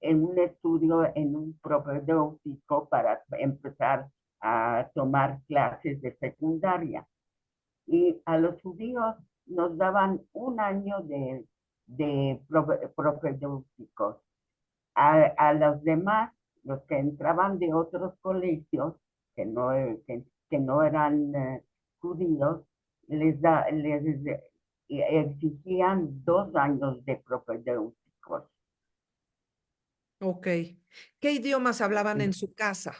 en un estudio en un propedéutico para empezar a tomar clases de secundaria. Y a los judíos nos daban un año de propedéuticos. A los demás, los que entraban de otros colegios, que no eran judíos, les exigían 2 años de propedéuticos. Ok. ¿Qué idiomas hablaban en su casa?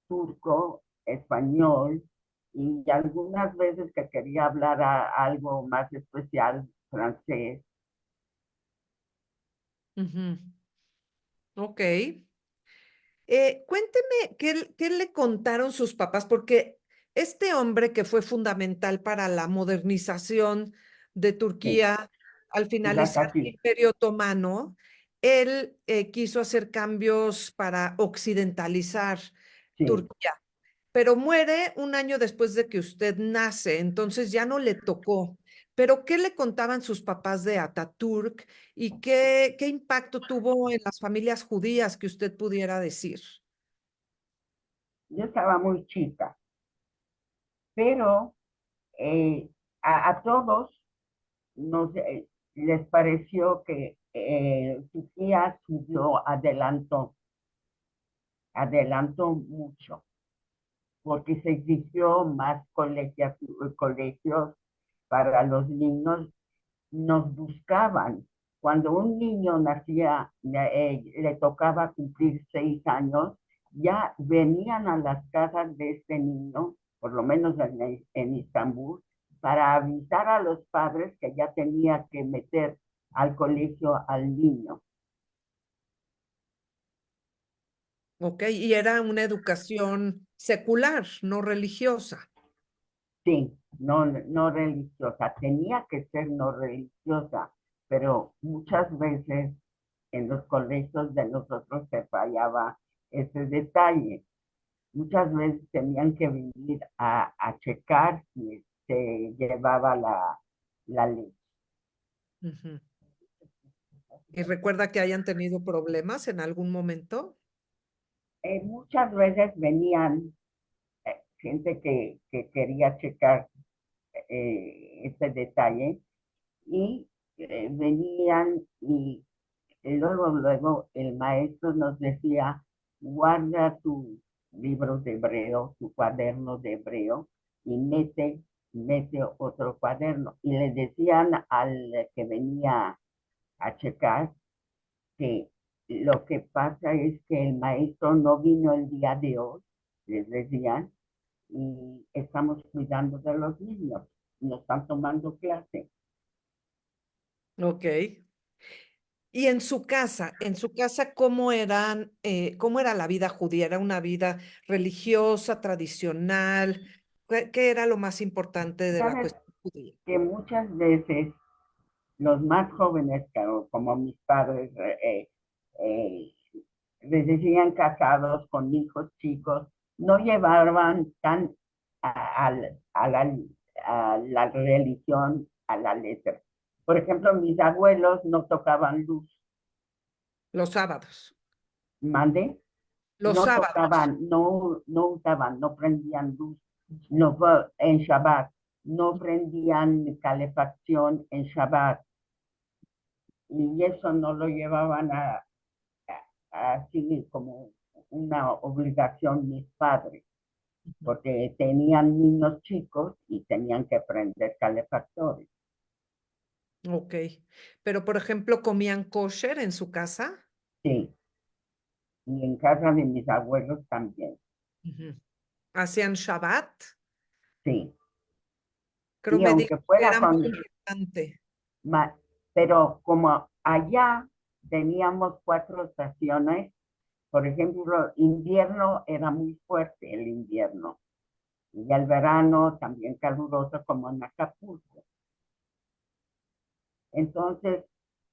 Turco, español, y algunas veces que quería hablar algo más especial, francés. Ujú. Ok. Cuénteme qué le contaron sus papás, porque este hombre que fue fundamental para la modernización de Sí, Turquía al quizás finalizar el así. Imperio Otomano, él quiso hacer cambios para occidentalizar Sí. Turquía, pero muere un año después de que usted nace, entonces ya no le tocó. Pero ¿qué le contaban sus papás de Ataturk y qué impacto tuvo en las familias judías que usted pudiera decir? Yo estaba muy chica, pero eh, a todos les pareció que Turquía subió, adelantó mucho, porque se exigió más colegios para los niños. Nos buscaban. Cuando un niño nacía, le tocaba cumplir 6 años, ya venían a las casas de este niño, por lo menos en Istambul, para avisar a los padres que ya tenía que meter al colegio al niño. Ok, y era una educación secular, no religiosa. Sí, no religiosa, tenía que ser no religiosa, pero muchas veces en los colegios de nosotros se fallaba ese detalle. Muchas veces tenían que venir a checar si se llevaba la ley. Ujú. ¿Y recuerda que hayan tenido problemas en algún momento? Muchas veces venían gente que quería checar ese detalle y venían y luego el maestro nos decía, guarda tu libro de hebreo, tu cuaderno de hebreo y mete otro cuaderno. Y le decían al que venía a checar que lo que pasa es que el maestro no vino el día de hoy, les decían, y estamos cuidando de los niños, no están tomando clase. Ok. Y en su casa, cómo era la vida judía? ¿Era una vida religiosa, tradicional? ¿Qué era lo más importante de la Sabes cuestión judía? que muchas veces los más jóvenes, como mis padres, eh, les decían casados con hijos chicos, no llevaban tan a, a la religión a la letra. Por ejemplo, mis abuelos no tocaban luz, Los sábados. mande, Los sábados. no usaban, no prendían luz, no, en Shabbat, no prendían calefacción en Shabbat, y eso no lo llevaban así como una obligación mis padres, porque tenían niños chicos y tenían que prender calefactores. Ok. Pero, por ejemplo, ¿comían kosher en su casa? Sí, y en casa de mis abuelos también. Ujú. ¿Hacían Shabbat? Sí, Creo y me dijo aunque que fuera era muy con, importante. pero como allá teníamos 4 estaciones, por ejemplo, invierno era muy fuerte el invierno, y el verano también caluroso como en Acapulco. Entonces,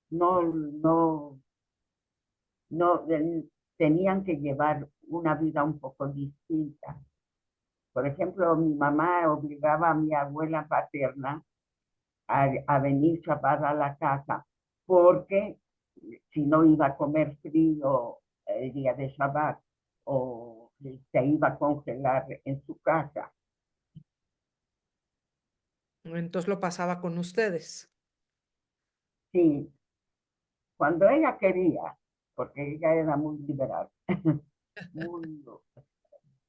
no, no, no, tenían que llevar una vida un poco distinta. Por ejemplo, mi mamá obligaba a mi abuela paterna a venir chapada a la casa, porque si no iba a comer frío el día de Shabbat o se iba a congelar en su casa. Entonces lo pasaba con ustedes. Sí, cuando ella quería, porque ella era muy liberal, muy,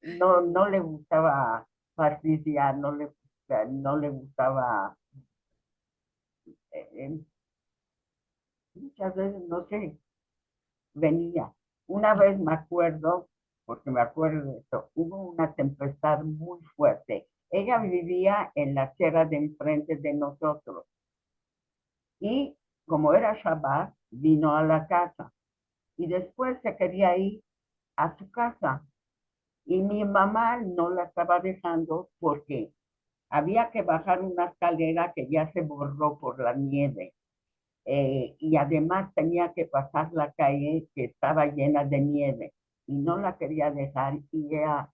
no le gustaba fastidiar, no le gustaba, eh, muchas veces, no sé, venía. Una vez me acuerdo, porque me acuerdo de esto, hubo una tempestad muy fuerte. Ella vivía en la acera de enfrente de nosotros y como era Shabbat, vino a la casa y después se quería ir a su casa y mi mamá no la estaba dejando porque había que bajar una escalera que ya se borró por la nieve. Y además tenía que pasar la calle que estaba llena de nieve y no la quería dejar y ella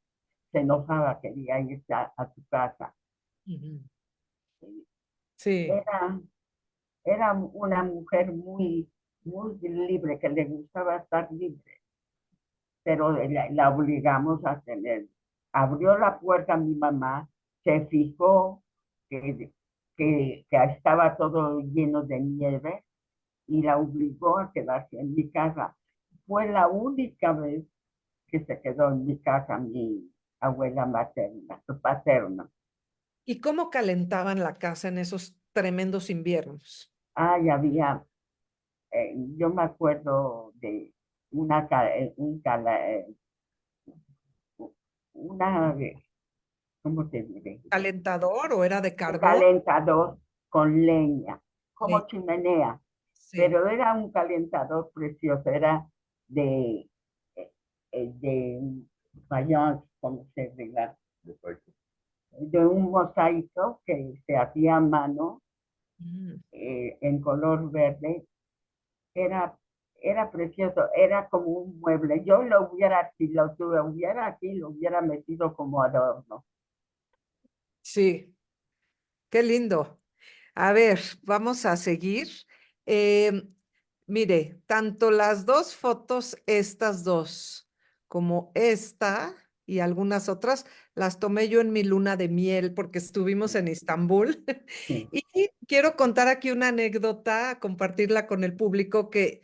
se enojaba, quería irse a su casa. Ujú. Sí, Era, era una mujer muy libre, que le gustaba estar libre, pero la obligamos a tener. Abrió la puerta a mi mamá, se fijó que, que estaba todo lleno de nieve y la obligó a quedarse en mi casa. Fue la única vez que se quedó en mi casa mi abuela materna, paterna. ¿y cómo calentaban la casa en esos tremendos inviernos? Ay, había, yo me acuerdo de una, una, ¿cómo te diré? ¿Calentador o era de Un carbón? calentador con leña, Le- como chimenea, Sí. pero era un calentador precioso, era de, de fayence, como se diga, de un mosaico que se hacía a mano Mm. en color verde. Era, era precioso, era como un mueble. Yo lo hubiera, si lo tuviera aquí, lo hubiera metido como adorno. Sí, qué lindo. A ver, vamos a seguir. Em, Mire, tanto las dos fotos, estas dos, como esta y algunas otras, las tomé yo en mi luna de miel porque estuvimos en Estambul. Sí, Y quiero contar aquí una anécdota, compartirla con el público, que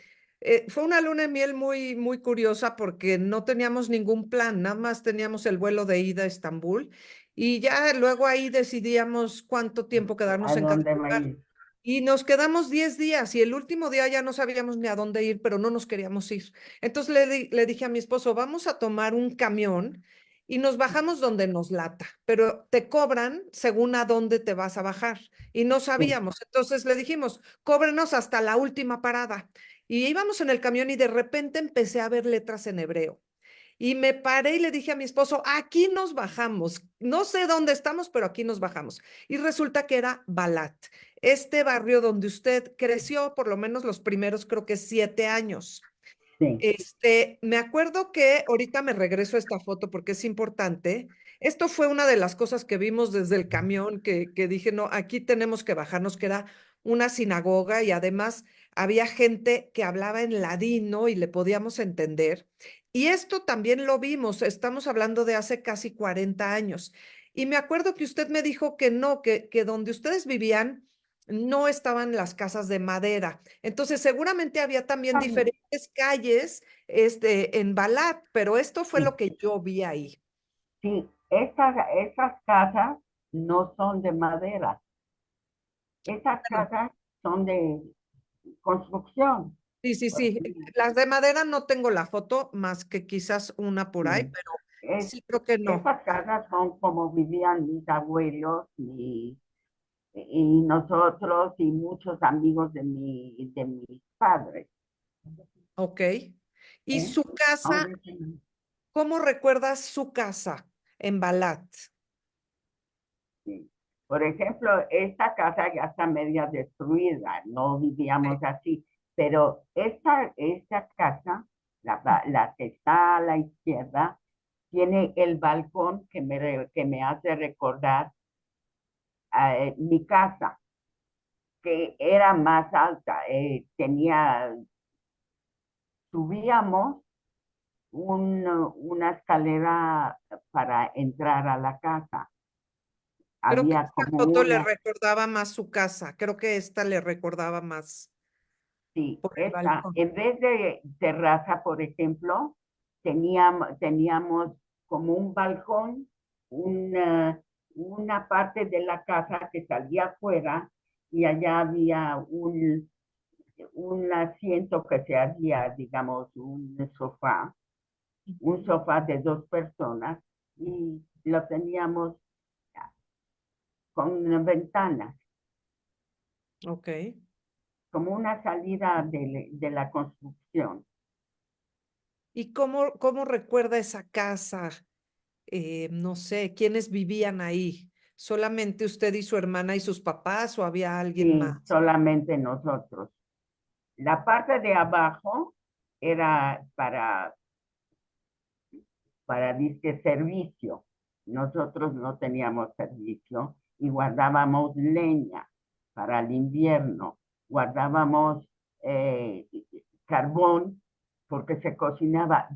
fue una luna de miel muy curiosa porque no teníamos ningún plan, nada más teníamos el vuelo de ida a Estambul y ya luego ahí decidíamos cuánto tiempo quedarnos ¿a en cada dónde va a lugar. ir? Y nos quedamos 10 días y el último día ya no sabíamos ni a dónde ir, pero no nos queríamos ir. Entonces le dije a mi esposo, vamos a tomar un camión y nos bajamos donde nos lata, pero te cobran según a dónde te vas a bajar. Y no Sí, sabíamos. Entonces le dijimos, cóbrenos hasta la última parada. Y íbamos en el camión y de repente empecé a ver letras en hebreo. Y me paré y le dije a mi esposo, aquí nos bajamos. No sé dónde estamos, pero aquí nos bajamos. Y resulta que era Balat, este barrio donde usted creció por lo menos los primeros, creo que 7 años. sí, Me acuerdo que ahorita me regreso a esta foto porque es importante. Esto fue una de las cosas que vimos desde el camión, que dije, no, aquí tenemos que bajarnos, que era una sinagoga y además había gente que hablaba en ladino y le podíamos entender. Y esto también lo vimos, estamos hablando de hace casi 40 años. Y me acuerdo que usted me dijo que no, que donde ustedes vivían no estaban las casas de madera. Entonces, seguramente había también diferentes calles, en Balat, pero esto fue sí, lo que yo vi ahí. sí. Esas casas no son de madera. Esas Bueno, casas son de construcción. sí, sí, sí. Las de madera no tengo la foto, más que quizás una por ahí, Sí. pero Es, sí creo que no. esas casas son como vivían mis abuelos y nosotros y muchos amigos de mis padres. Ok. ¿Y ¿Eh? su casa, Ahora sí, cómo recuerdas su casa en Balat? sí. Por ejemplo, esta casa ya está media destruida, no vivíamos así, pero esta casa, la que está a la izquierda, tiene el balcón que me hace recordar mi casa, que era más alta, tenía subíamos una escalera para entrar a la casa. Creo que Había esta como foto le una, recordaba más su casa. Creo que esta le recordaba más sí, por el esta, balcón. en vez de terraza, por ejemplo, teníamos como un balcón, una parte de la casa que salía afuera y allá había un asiento que se hacía, digamos, un sofá de dos personas y lo teníamos con ventanas, Ok. como una salida de la construcción. ¿Y cómo recuerda esa casa? No sé, ¿quiénes vivían ahí? ¿Solamente usted y su hermana y sus papás o había alguien Sí, más? solamente nosotros. La parte de abajo era para disque servicio. Nosotros no teníamos servicio y guardábamos leña para el invierno, guardábamos eh, carbón porque se cocinaba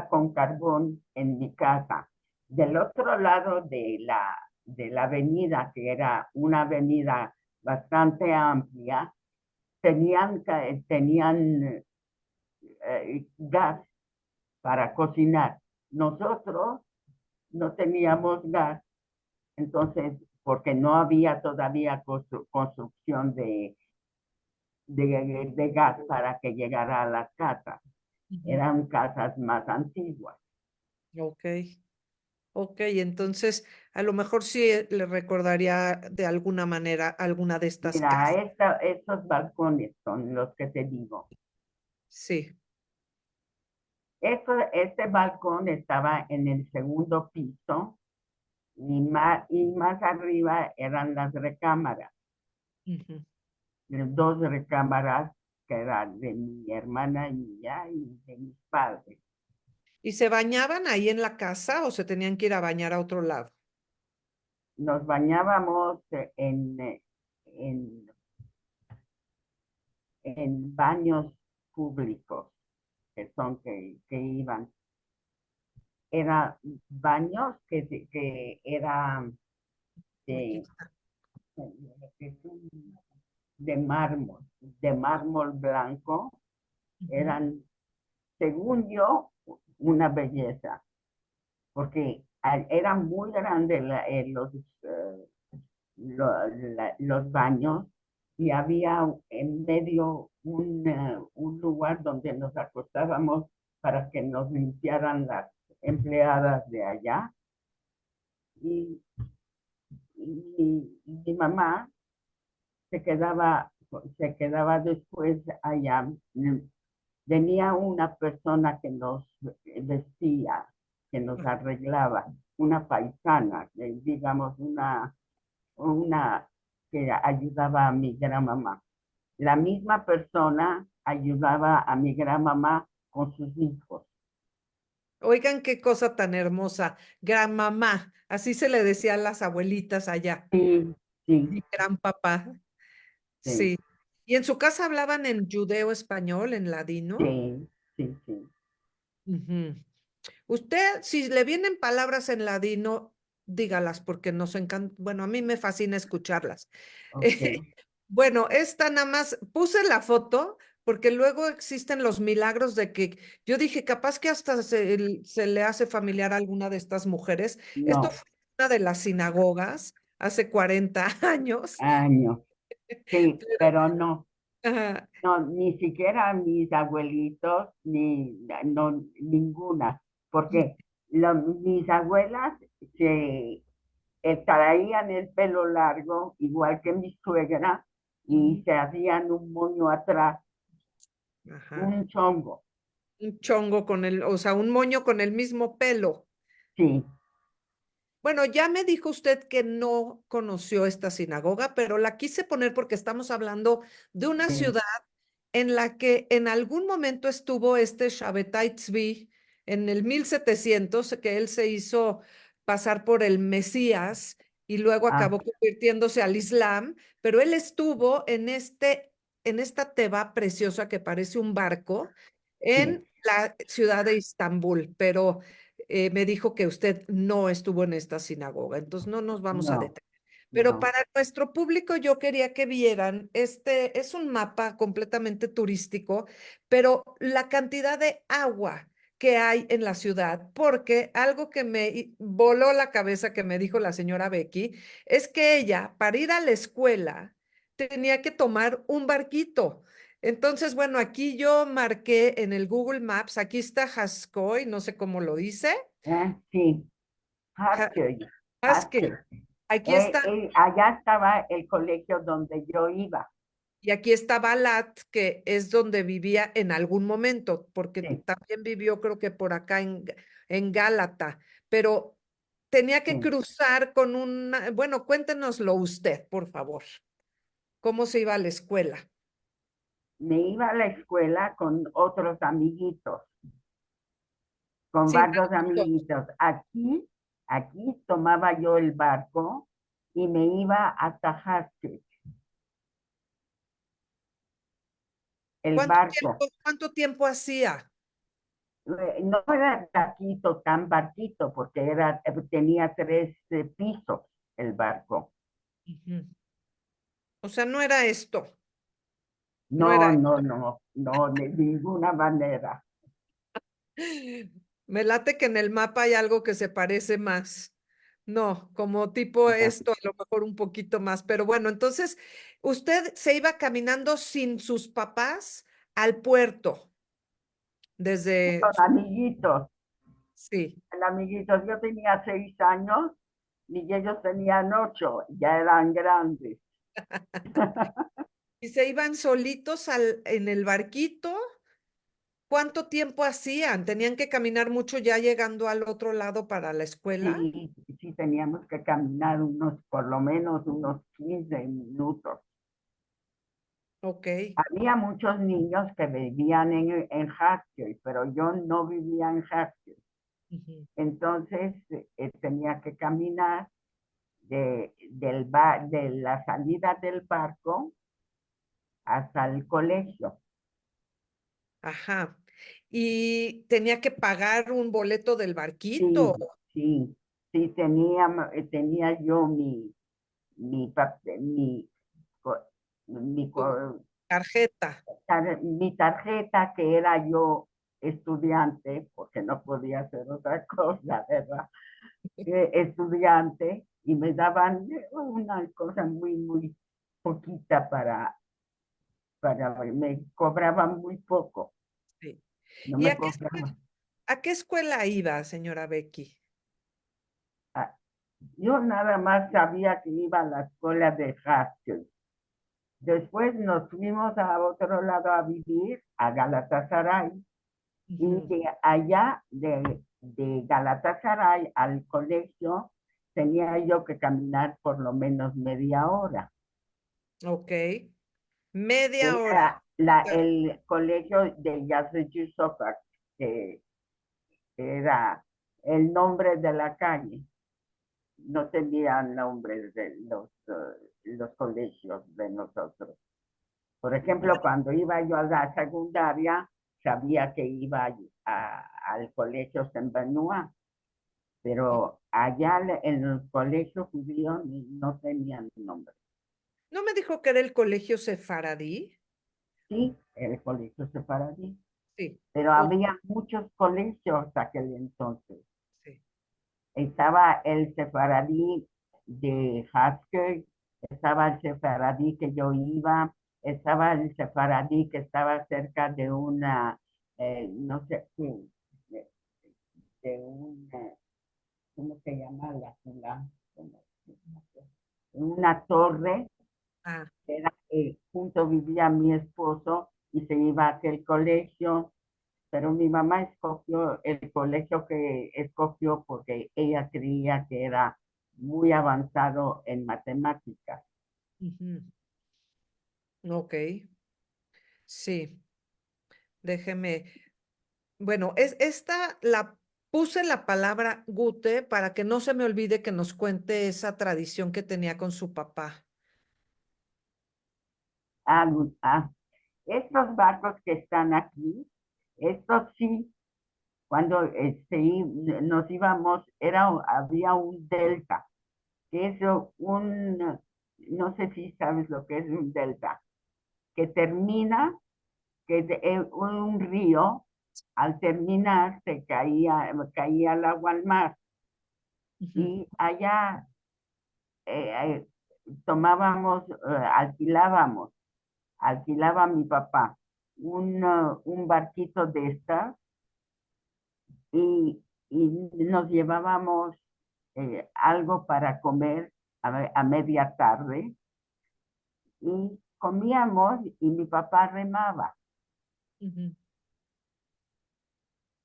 con carbón en mi casa. Del otro lado de la avenida, que era una avenida bastante amplia, tenían gas para cocinar. Nosotros no teníamos gas, entonces, porque no había todavía construcción de gas para que llegara a las casas. Ujú. Eran casas más antiguas. Ok, ok, entonces a lo mejor sí le recordaría de alguna manera alguna de estas Mira, casas. estos balcones son los que te digo. Sí. Este balcón estaba en el segundo piso y más arriba eran las recámaras. Ujú. Dos recámaras que eran de mi hermana y mía y de mis padres. ¿Y se bañaban ahí en la casa o se tenían que ir a bañar a otro lado? Nos bañábamos en, en baños públicos que iban. Eran baños que eran Aquí de, está. de mármol blanco. Ujú. Eran, según yo, una belleza, porque eran muy grandes los baños y había en medio un lugar donde nos acostábamos para que nos limpiaran las empleadas de allá. Y, mi mamá se quedaba, se quedaba después allá. Venía una persona que nos vestía, que nos Ah, arreglaba, una paisana, digamos, una que ayudaba a mi gran mamá. La misma persona ayudaba a mi gran mamá con sus hijos. oigan, qué cosa tan hermosa. Gran mamá, así se le decía a las abuelitas allá. Sí, sí, Y gran papá. sí, Sí. ¿Y en su casa hablaban en judeo español, en ladino? sí, sí, sí. Ujú. Usted, si le vienen palabras en ladino, dígalas porque nos encanta, bueno, a mí me fascina escucharlas. Ok. Bueno, esta nada más, puse la foto porque luego existen los milagros de que yo dije, capaz que hasta se le hace familiar a alguna de estas mujeres. Esto No, fue una de las sinagogas hace 40 años, años. Sí, pero pero no, ajá, no, ni siquiera mis abuelitos, no, ninguna, porque mis abuelas se traían el pelo largo, igual que mi suegra, y ujú, se hacían un moño atrás, ajá, un chongo. un chongo con el, o sea, un moño con el mismo pelo. Sí, Bueno, ya me dijo usted que no conoció esta sinagoga, pero la quise poner porque estamos hablando de una sí. ciudad en la que en algún momento estuvo este Shabbatai Tzvi en el 1700, que él se hizo pasar por el Mesías y luego Ah, acabó convirtiéndose al Islam, pero él estuvo en este en esta teba preciosa que parece un barco en Sí, la ciudad de Istambul, pero me dijo que usted no estuvo en esta sinagoga, entonces no nos vamos a no, detener. Pero no. para nuestro público yo quería que vieran, este es un mapa completamente turístico, pero la cantidad de agua que hay en la ciudad, porque algo que me voló la cabeza que me dijo la señora Becky es que ella, para ir a la escuela, tenía que tomar un barquito. Entonces, bueno, aquí yo marqué en el Google Maps, aquí está Haskoy, no sé cómo lo dice. Sí, Ha- Haskell, Haskell. Haskell. Aquí está, Allá estaba el colegio donde yo iba. y aquí está Balat, que es donde vivía en algún momento, porque Sí, también vivió, creo que por acá en Gálata, pero tenía que sí. cruzar con una, bueno, cuéntenoslo usted, por favor. ¿Cómo se iba a la escuela? Me iba a la escuela con otros amiguitos, con Sin varios auto. amiguitos. Aquí tomaba yo el barco y me iba hasta Haskell, el barco. Cuánto tiempo hacía? No era tan barquito, porque tenía 3 pisos el barco. Ujú. O sea, no era esto, no No, era. no, no, no, de ninguna manera. Me late que en el mapa hay algo que se parece más. No, como tipo No. esto, a lo mejor un poquito más. Pero bueno, entonces, usted se iba caminando sin sus papás al puerto, desde, Con amiguitos, sí, con amiguitos. Yo tenía 6 años y ellos tenían 8, ya eran grandes. y se iban solitos en el barquito. ¿Cuánto tiempo hacían? ¿Tenían que caminar mucho ya llegando al otro lado para la escuela? Sí, sí teníamos que caminar por lo menos unos 15 minutos. Ok. Había muchos niños que vivían en Haskell, pero yo no vivía en Haskell. Ujú. Entonces tenía que caminar de la salida del barco hasta el colegio. Ajá. Y tenía que pagar un boleto del Sí, barquito, sí, sí, tenía yo mi, co- mi, tu co- tarjeta. mi tarjeta, que era yo estudiante, porque no podía hacer otra cosa, ¿verdad? Estudiante, y me daban una cosa muy, muy poquita me cobraban muy poco, Sí. no ¿Y me cobraban. a qué escuela iba, señora Becky? Ah, yo nada más sabía que iba a la escuela de Haskell. Después nos fuimos a otro lado a vivir, a Galatasaray, y Ujú. de allá, de Galatasaray al colegio, tenía yo que caminar por lo menos media hora. Ok. Media hora. Era el colegio de Yazıcı Sokak, que era el nombre de la calle. No tenía nombres de los colegios de nosotros. Por ejemplo, cuando iba yo a la secundaria, sabía que iba al colegio Saint Benoît, pero allá en el colegio judío no tenían nombre. ¿No me dijo que era el colegio sefaradí? Sí, el colegio separadí, Sí. pero Ok, había muchos colegios aquel entonces. sí. Estaba el sefaradí de Haskell, estaba el sefaradí que yo iba, estaba el sefaradí que estaba cerca de una, no sé qué, de una, ¿cómo se llama? Una torre, Ah, era, junto vivía mi esposo y se iba a aquel colegio, pero mi mamá escogió el colegio que escogió porque ella creía que era muy avanzado en matemáticas. ujú. Ok, sí. Déjeme. Bueno, esta la puse la palabra Gute para que no se me olvide que nos cuente esa tradición que tenía con su papá. Ah, Estos barcos que están aquí, estos sí, cuando nos íbamos, había un delta, que es no sé si sabes lo que es un delta, que termina, un río, al terminar caía el agua al mar, Ujú. y allá eh, alquilaba mi papá un barquito de estas, y nos llevábamos algo para comer a media tarde, y comíamos y mi papá remaba. Ujú.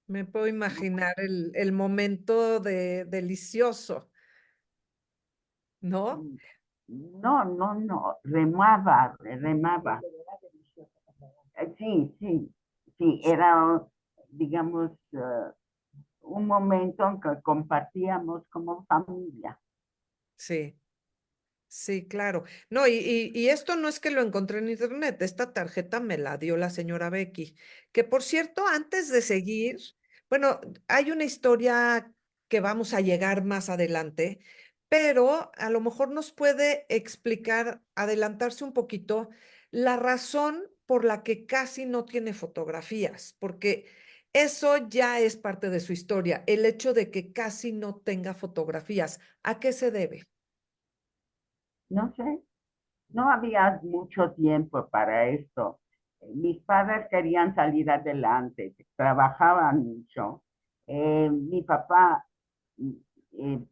Me puedo imaginar el momento delicioso, ¿no? No, no, no, remaba, remaba. Sí, sí, sí, era, digamos, un momento en que compartíamos como familia. Sí. Sí, claro. No, y esto no es que lo encontré en internet, esta tarjeta me la dio la señora Becky, que por cierto, antes de seguir, bueno, hay una historia que vamos a llegar más adelante, pero a lo mejor nos puede explicar, adelantarse un poquito, la razón por la que casi no tiene fotografías, porque eso ya es parte de su historia, el hecho de que casi no tenga fotografías. ¿A qué se debe? No sé, no había mucho tiempo para esto. Mis padres querían salir adelante, trabajaban mucho. Mi papá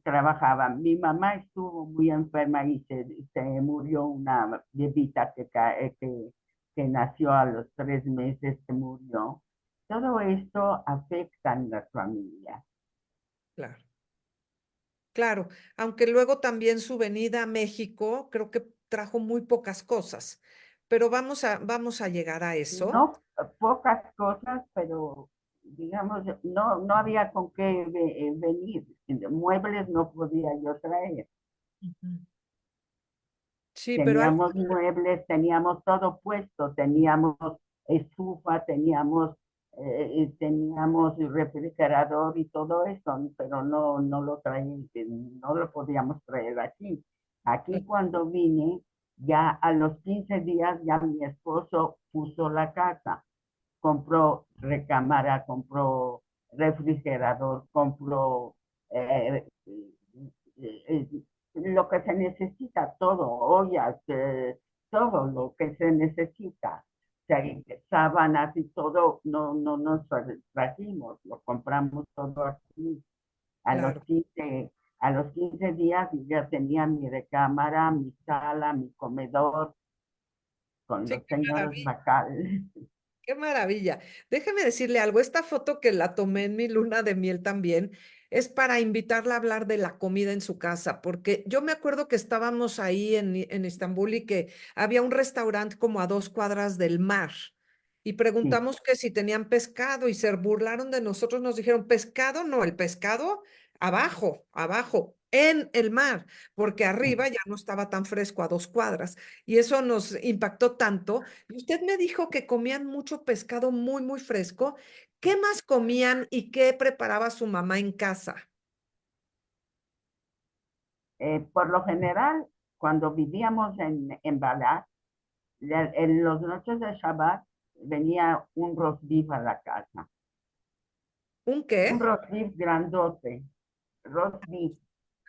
trabajaba. Mi mamá estuvo muy enferma y se murió una bebita que nació a los 3 meses, se murió. Todo esto afecta en la familia. Claro. Claro, aunque luego también su venida a México creo que trajo muy pocas cosas, pero vamos a llegar a eso. No pocas cosas, pero digamos, no había con qué venir. Muebles no podía yo traer. Ujú. Sí, pero algo, Teníamos muebles, teníamos todo puesto, teníamos estufa, teníamos refrigerador y todo eso, pero no lo no lo podíamos traer aquí. Aquí cuando vine, ya a los 15 días ya mi esposo puso la casa, compró recámara, compró refrigerador, compró eh, lo que se necesita, todo, ollas, todo lo que se necesita. O sea, sábanas y todo, no nos trajimos, lo compramos todo aquí. A los claro, 15, a los 15 días ya tenía mi recámara, mi sala, mi comedor, con sí, los señores Bacal. qué maravilla. Déjeme decirle algo, esta foto que la tomé en mi luna de miel también es para invitarla a hablar de la comida en su casa, porque yo me acuerdo que estábamos ahí en Estambul y que había un restaurante como a 2 cuadras del mar y Sí. preguntamos que si tenían pescado y se burlaron de nosotros, nos dijeron, pescado, no, el pescado abajo, abajo, en el mar, porque arriba ya no estaba tan fresco a 2 cuadras y eso nos impactó tanto. Y usted me dijo que comían mucho pescado muy, muy fresco. ¿Qué más comían y qué preparaba su mamá en casa? Por lo general, cuando vivíamos en Balat, en los noches de Shabbat venía un roast beef a la casa. ¿Un Un qué? roast beef grandote, roast beef,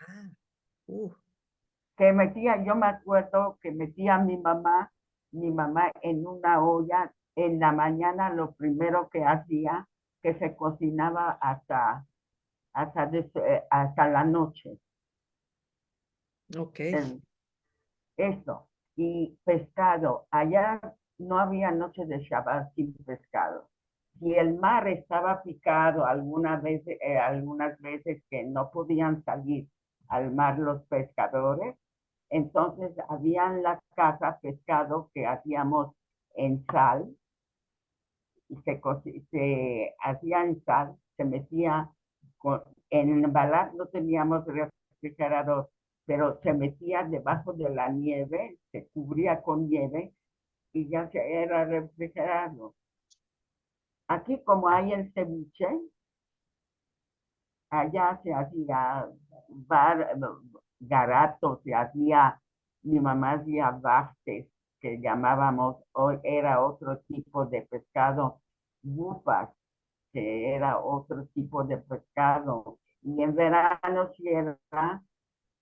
Ah, que metía, yo me acuerdo que metía a mi mamá en una olla, en la mañana lo primero que hacía, que se cocinaba hasta la noche. ok, En Eso. Y pescado. Allá no había noche de Shabbat sin pescado. Si el mar estaba picado algunas veces que no podían salir al mar los pescadores, entonces había en la casa pescado que hacíamos en sal, y se hacía en sal, se metía en Balat no teníamos refrigerador, pero se metía debajo de la nieve, se cubría con nieve y ya se era refrigerado. Aquí como hay el ceviche, allá se hacía bar, garato, se hacía, mi mamá hacía bastes, que llamábamos, hoy era otro tipo de pescado, bufas, que era otro tipo de pescado. Y en verano sí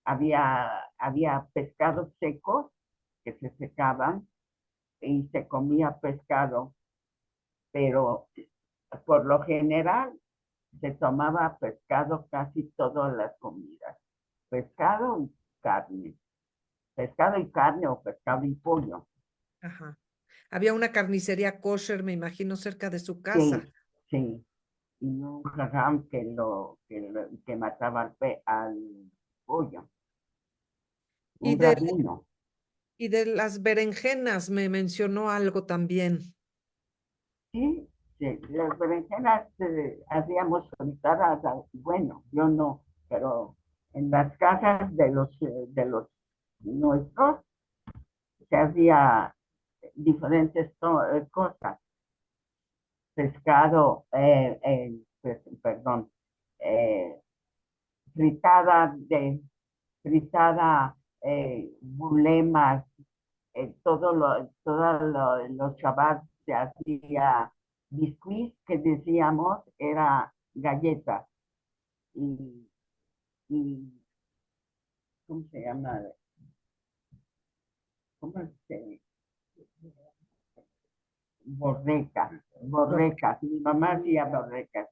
había pescados secos que se secaban y se comía pescado, pero por lo general se tomaba pescado casi todas las comidas, pescado y carne, pescado y carne o pescado y pollo. Ajá. Había una carnicería kosher, me imagino, cerca de su casa. Sí, sí, y un jajam que mataba al pollo, Y un de, rabino. y de las berenjenas me mencionó algo también. Sí, sí, las berenjenas hacíamos fritadas, bueno, yo no, pero en las casas de los nuestros se hacía diferentes cosas, pescado, perdón, eh, fritada fritada, bulemas, los Shabbat se hacía biscuits que decíamos era galletas y, y ¿cómo se llama? ¿Cómo se borrecas, borrecas, mi mamá hacía borrecas.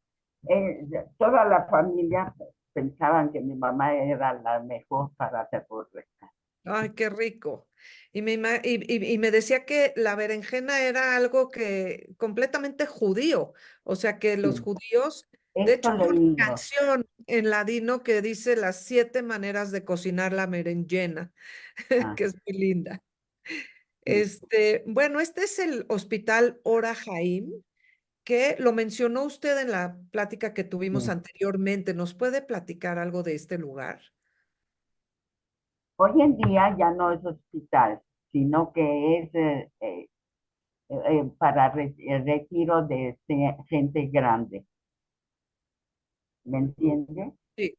Toda la familia pensaban que mi mamá era la mejor para hacer borrecas. Ay, qué rico. Y me decía que la berenjena era algo que completamente judío. O sea que los Sí, judíos, de esto hecho, hay una leído. canción en ladino que dice las 7 maneras de cocinar la berenjena, Ah, que es muy linda. sí, Bueno, este es el Hospital Ora Jaim, que lo mencionó usted en la plática que tuvimos sí. anteriormente. ¿Nos puede platicar algo de este lugar? Hoy en día ya no es hospital, sino que es para el retiro de gente grande. ¿Me entiende? Sí.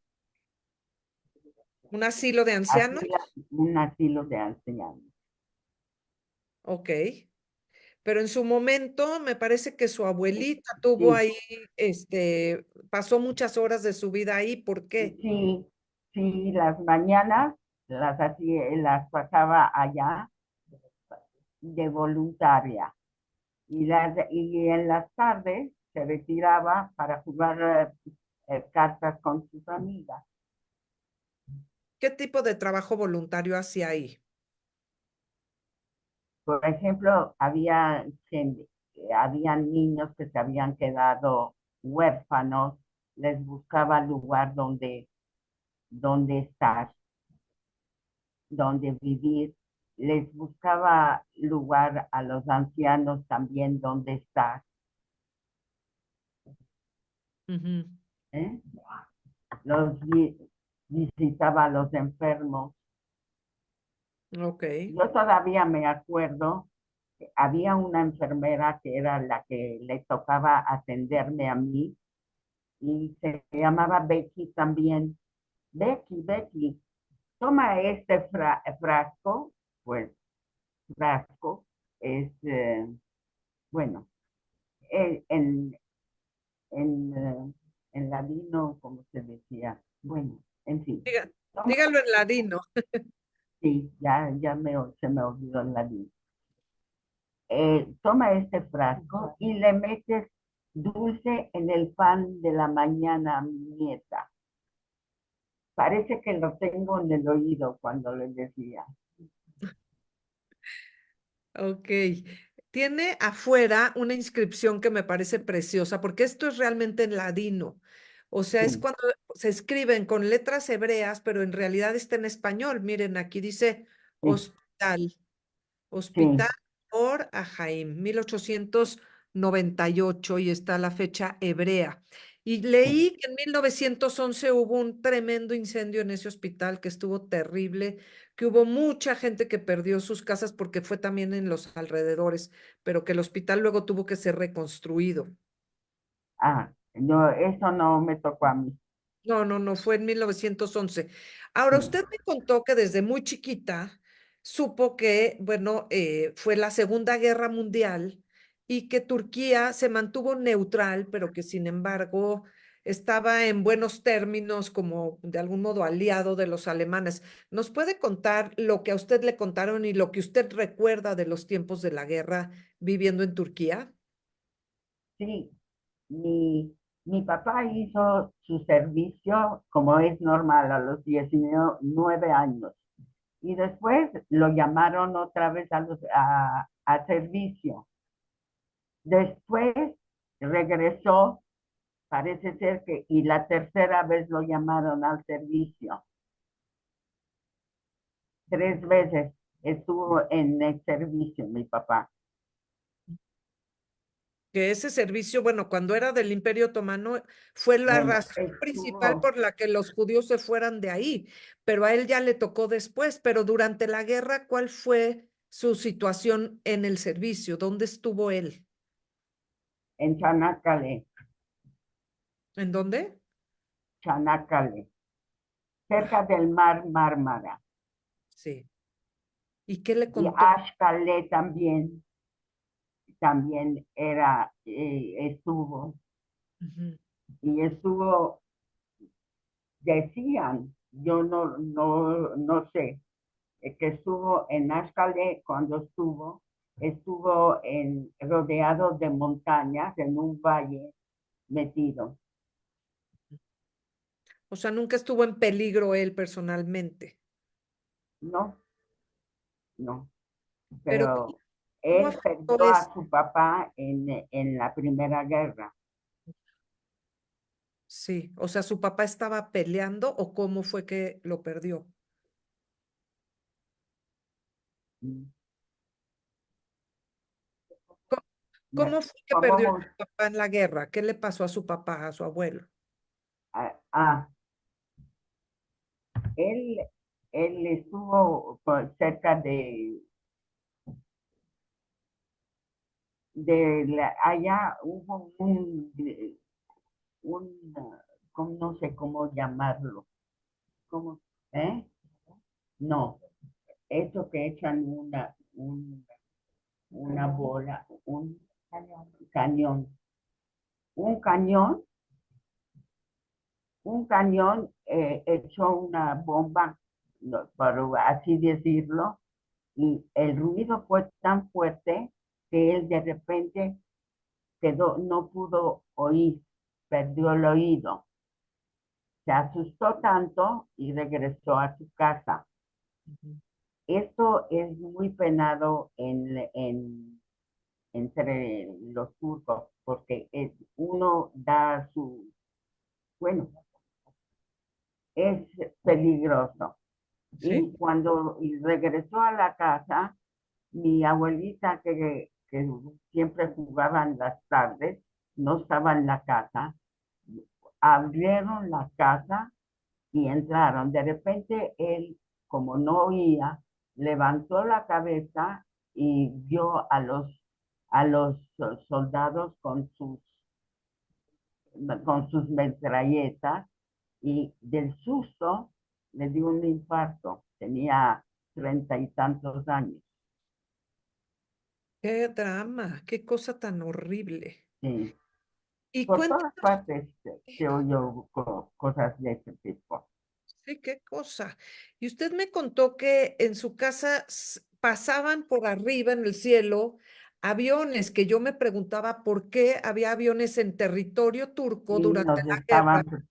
¿Un asilo de ancianos? Un asilo de ancianos. Ok. Pero en su momento me parece que su abuelita tuvo Sí, ahí, pasó muchas horas de su vida ahí. ¿Por qué? sí, sí, las mañanas las pasaba allá de voluntaria y en las tardes se retiraba para jugar cartas con sus amigas. ¿Qué tipo de trabajo voluntario hacía ahí? Por ejemplo, habían niños que se habían quedado huérfanos, les buscaba lugar donde estar, donde vivir, les buscaba lugar a los ancianos también donde estar, Ujú. ¿eh? Los visitaba a los enfermos. Ok. Yo todavía me acuerdo, había una enfermera que era la que le tocaba atenderme a mí y se llamaba Becky también. Becky, toma este frasco, pues frasco es, bueno, eh, en, en ladino, como se decía, bueno, en fin, Diga- toma, dígalo en ladino. sí, se me olvidó el ladino. Toma este frasco y le metes dulce en el pan de la mañana a mi nieta. Parece que lo tengo en el oído cuando le decía. Ok. Tiene afuera una inscripción que me parece preciosa, porque esto es realmente en ladino. O sea, es Sí, cuando se escriben con letras hebreas, pero en realidad está en español. Miren, aquí dice sí, hospital. Hospital sí, Or Ahaim, 1898, y está la fecha hebrea. Y leí que en 1911 hubo un tremendo incendio en ese hospital que estuvo terrible, que hubo mucha gente que perdió sus casas porque fue también en los alrededores, pero que el hospital luego tuvo que ser reconstruido. Ah, no, eso no me tocó a mí. No, no, no, fue en 1911. Ahora, Sí, usted me contó que desde muy chiquita supo que, bueno, fue la Segunda Guerra Mundial y que Turquía se mantuvo neutral, pero que sin embargo estaba en buenos términos como de algún modo aliado de los alemanes. ¿Nos puede contar lo que a usted le contaron y lo que usted recuerda de los tiempos de la guerra viviendo en Turquía? sí, mi papá hizo su servicio como es normal a los 19 años y después lo llamaron otra vez a servicio. Después regresó, parece ser que, y la tercera vez lo llamaron al servicio. 3 veces estuvo en el servicio mi papá. Que ese servicio, bueno, cuando era del Imperio Otomano, fue la Bueno, razón principal estuvo por la que los judíos se fueran de ahí, pero a él ya le tocó después, pero durante la guerra, ¿cuál fue su situación en el servicio? ¿Dónde estuvo él? en Chanaccale, ¿En dónde? Chanaccale, cerca Ah, del mar Mármara. sí. ¿Y qué le Y contó? Ashcalé también estuvo. Ujú. Y estuvo, decían, yo no sé, que estuvo en Ashcalé cuando estuvo rodeado de montañas en un valle metido. O sea, nunca estuvo en peligro él personalmente, No, no, pero pero ¿cómo él afectó perdió eso? a su papá en la Primera Guerra. Sí, o sea, ¿su papá estaba peleando o cómo fue que lo perdió? Mm. Co- ¿Cómo fue que ¿Cómo? perdió a su papá en la guerra? ¿Qué le pasó a su papá, a su abuelo? Ah, él, él estuvo cerca allá hubo un, no sé cómo llamarlo, ¿cómo? ¿Eh? No, eso que echan una bola, cañón, un cañón, un cañón echó una bomba, no, por así decirlo, y el ruido fue tan fuerte que él de repente no pudo oír, perdió el oído. Se asustó tanto y regresó a su casa. Ujú. Esto es muy penado entre los turcos, porque uno da bueno, es peligroso. Sí. Y cuando regresó a la casa, mi abuelita, que siempre jugaba en las tardes, no estaba en la casa, abrieron la casa y entraron. De repente él, como no oía, levantó la cabeza y vio a los soldados con sus metralletas y del susto le dio un infarto. Tenía 30 y tantos años. Qué drama, qué cosa tan horrible. Sí. Y Por todas cuéntanos, partes se oyó cosas de ese tipo. sí, qué cosa. Y usted me contó que en su casa pasaban por arriba en el cielo aviones, que yo me preguntaba por qué había aviones en territorio turco Y durante nos la guerra. estaban,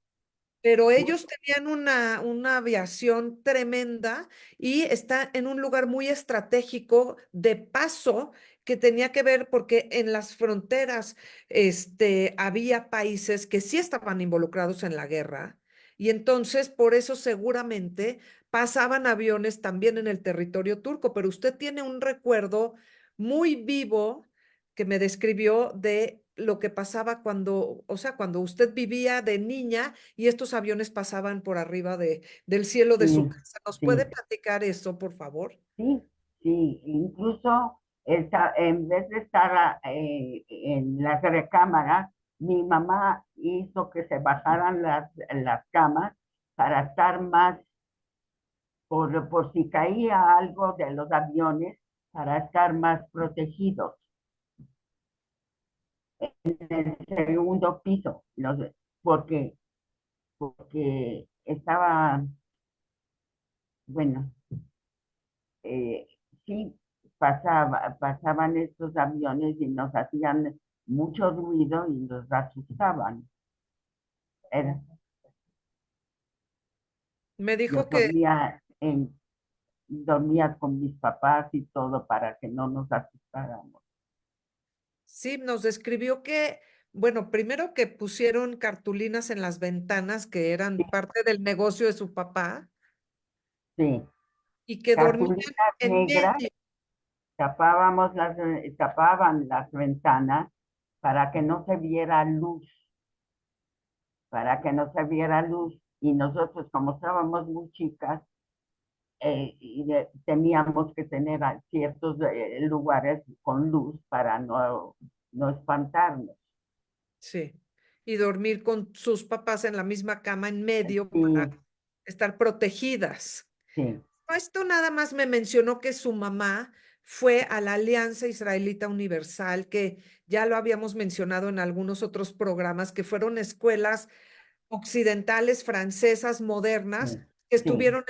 Pero ellos tenían una aviación tremenda y está en un lugar muy estratégico de paso que tenía que ver porque en las fronteras había países que sí estaban involucrados en la guerra y entonces por eso seguramente pasaban aviones también en el territorio turco, pero usted tiene un recuerdo muy vivo que me describió de lo que pasaba cuando, o sea, cuando usted vivía de niña y estos aviones pasaban por arriba del cielo de su Sí, casa. ¿Nos puede sí, platicar eso, por favor? sí, sí. Incluso en vez de estar en las recámaras, mi mamá hizo que se bajaran las camas para estar más, por si caía algo de los aviones, para estar más protegidos en el segundo piso, porque, porque estaba, bueno, eh, sí, pasaban estos aviones y nos hacían mucho ruido y nos asustaban. Era- Me yo dijo que dormía con mis papás y todo para que no nos asustáramos. sí, nos describió que, bueno, primero que pusieron cartulinas en las ventanas que Sí, eran parte del negocio de su papá sí, y que dormían cartulinas en negras, medio. tapaban las ventanas para que no se viera luz, y nosotros como estábamos muy chicas, teníamos que tener ciertos lugares con luz para no espantarnos. Sí, y dormir con sus papás en la misma cama en medio para Sí, estar protegidas. sí, No, esto nada más me mencionó que su mamá fue a la Alianza Israelita Universal, que ya lo habíamos mencionado en algunos otros programas, que fueron escuelas occidentales, francesas, modernas, sí, que sí, estuvieron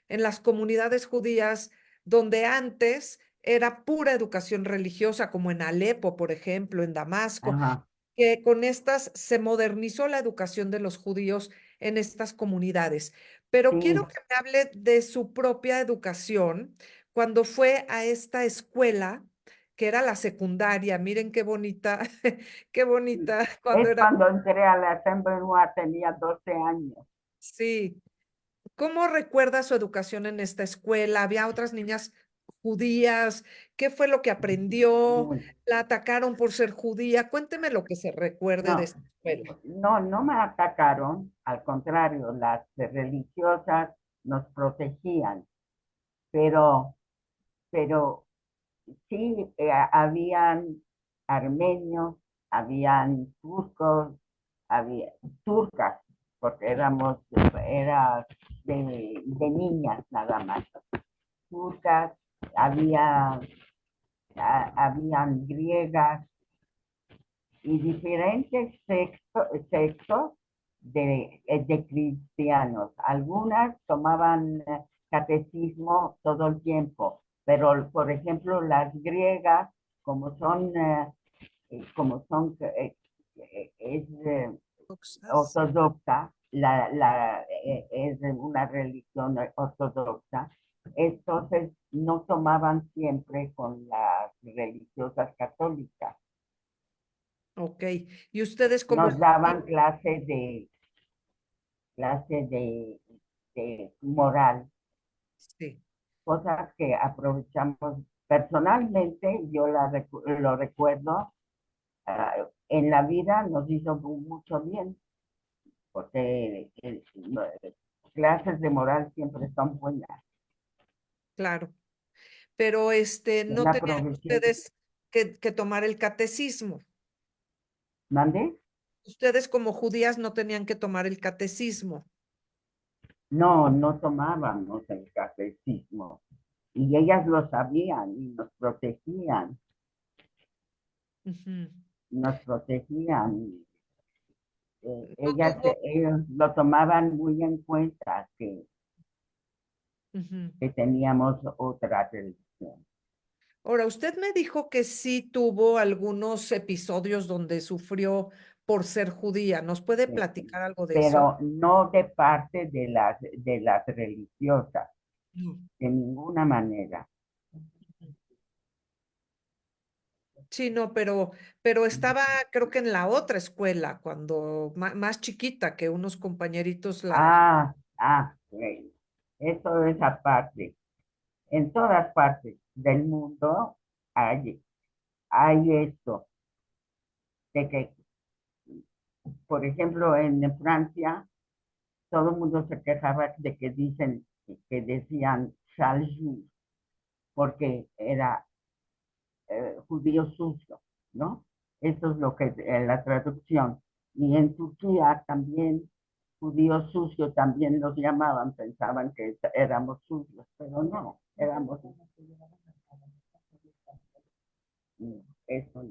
en las comunidades judías donde antes era pura educación religiosa, como en Alepo, por ejemplo, en Damasco, ajá, que con estas se modernizó la educación de los judíos en estas comunidades. Pero sí. quiero que me hable de su propia educación cuando fue a esta escuela, que era la secundaria. Miren qué bonita, qué bonita cuando Es era, cuando entré a la Assembly tenía 12 años. sí. ¿Cómo recuerda su educación en esta escuela? ¿Había otras niñas judías? ¿Qué fue lo que aprendió? Muy- ¿La atacaron por ser judía? Cuénteme lo que se recuerde de No, esta escuela. no me atacaron, al contrario, las religiosas nos protegían, pero, pero sí, habían armenios, habían turcos, había turcas, porque era de niñas nada más. Turcas, había, habían griegas y diferentes sexos de cristianos. Algunas tomaban catecismo todo el tiempo, pero por ejemplo las griegas, como son, es Roxas. ortodoxa, es una religión ortodoxa, entonces no tomaban siempre con las religiosas católicas. Ok. ¿Y ustedes como Nos daban judíos? clase de moral, Sí. cosas que aprovechamos. Personalmente, lo recuerdo, en la vida nos hizo mucho bien, porque clases de moral siempre son buenas. Claro. Pero no Una tenían profesión. ustedes que tomar el catecismo. ¿Mande? Ustedes como judías no tenían que tomar el catecismo. No, no tomábamos el catecismo. Y ellas lo sabían y Ujú. nos protegían. No tuvo. Ellos lo tomaban muy en cuenta Ujú. que teníamos otra religión. Ahora, usted me dijo que sí tuvo algunos episodios donde sufrió por ser judía. ¿Nos puede Sí, platicar algo de eso? pero no de parte de las religiosas, No. de ninguna manera. Sí, no, pero estaba, creo que en la otra escuela, cuando más chiquita, que unos compañeritos la. Bueno, eso es aparte. En todas partes del mundo hay esto, de que, por ejemplo, en Francia, todo el mundo se quejaba de que que decían Salju, porque era judío sucio, ¿no? Eso es lo que la traducción. Y en Turquía también judío sucio también los llamaban, pensaban que éramos sucios, pero no, éramos eso.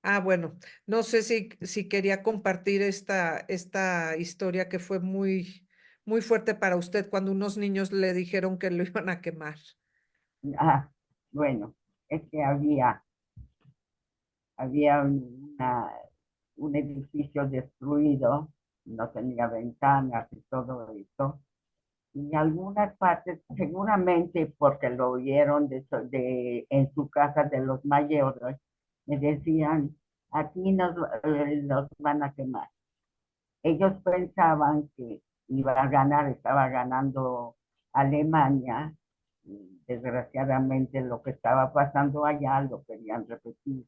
Ah, bueno, no sé si quería compartir esta historia que fue muy fuerte para usted cuando unos niños le dijeron que lo iban a quemar. Ah, bueno, es que había un edificio destruido, no tenía ventanas y todo eso. Y algunas partes, seguramente porque lo oyeron en su casa de los mayores, me decían, aquí nos van a quemar. Ellos pensaban que iba a ganar, estaba ganando Alemania, y desgraciadamente lo que estaba pasando allá lo querían repetir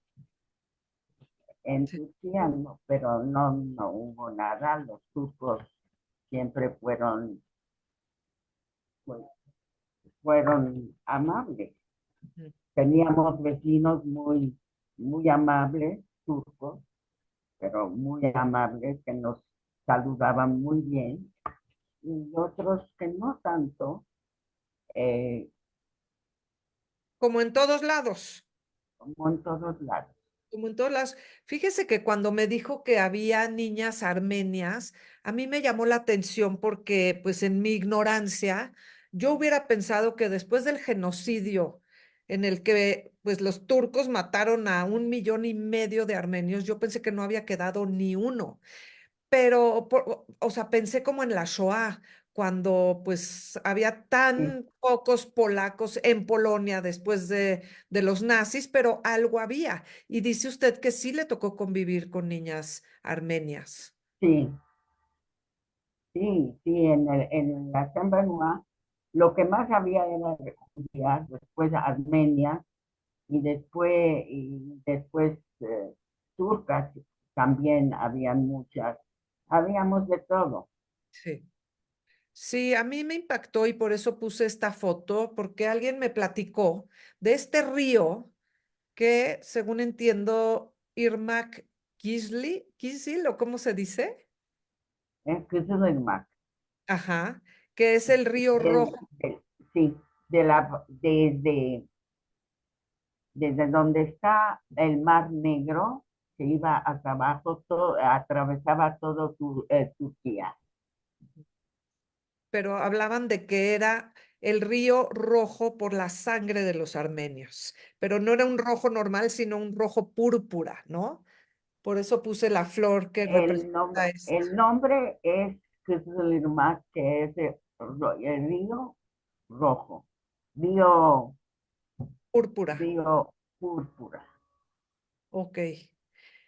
en Sí. Turquía, no, pero no hubo nada, los turcos siempre pues, fueron amables. Ujú. Teníamos vecinos muy amables, turcos, pero muy amables, que nos saludaban muy bien, y otros que no tanto, eh, Como en todos lados. como en todos lados. Como en todas las, fíjese que cuando me dijo que había niñas armenias, a mí me llamó la atención porque, pues en mi ignorancia, yo hubiera pensado que después del genocidio en el que, pues los turcos mataron a 1,5 millones de armenios, yo pensé que no había quedado ni uno. Pero, o sea, pensé como en la Shoah, cuando pues había Sí, tan pocos polacos en Polonia después de los nazis, pero algo había. Y dice usted que sí le tocó convivir con niñas armenias. sí, sí, en la Sembanúa, lo que más había era de judías, después Armenia, y después turcas también habían muchas, habíamos de todo. Sí. Sí, a mí me impactó y por eso puse esta foto, porque alguien me platicó de este río que, según entiendo, Irmak Kizil, ¿o cómo se dice? Que eso es más. Ajá, que es el río Del- Rojo. del- sí, desde donde está el Mar Negro, que iba hasta abajo, atravesaba todo Turquía. Pero hablaban de que era el río rojo por la sangre de los armenios, pero no era un rojo normal, sino un rojo púrpura, ¿no? Por eso puse la flor que representa esto, El nombre es Kızılırmak, que es el río rojo, río, púrpura. río púrpura. Ok,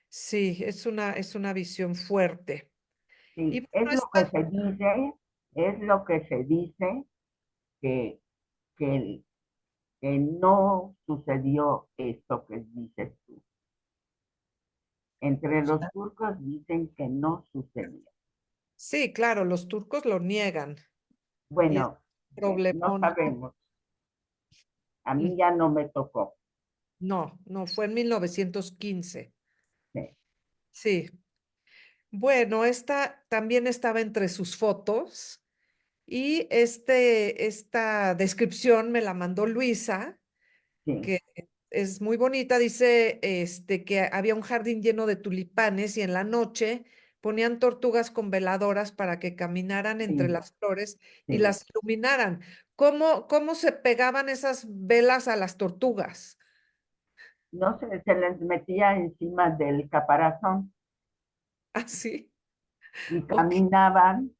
sí, es una visión fuerte. Y Sí, bueno, esta, es lo que se dice que, que, que no sucedió esto que dices tú. Entre los turcos dicen que no sucedió. sí, claro, los turcos lo niegan y es Bueno, un no problemón. sabemos. A Mm, mí ya no me tocó. no, no, fue en 1915. Sí, Sí. Bueno, esta también estaba entre sus fotos y esta descripción me la mandó Luisa, sí, que es muy bonita. Dice que había un jardín lleno de tulipanes y en la noche ponían tortugas con veladoras para que caminaran entre sí, las flores y sí. las iluminaran. ¿Cómo se pegaban esas velas a las tortugas? No sé, se les metía encima del caparazón Así. y Ok. caminaban.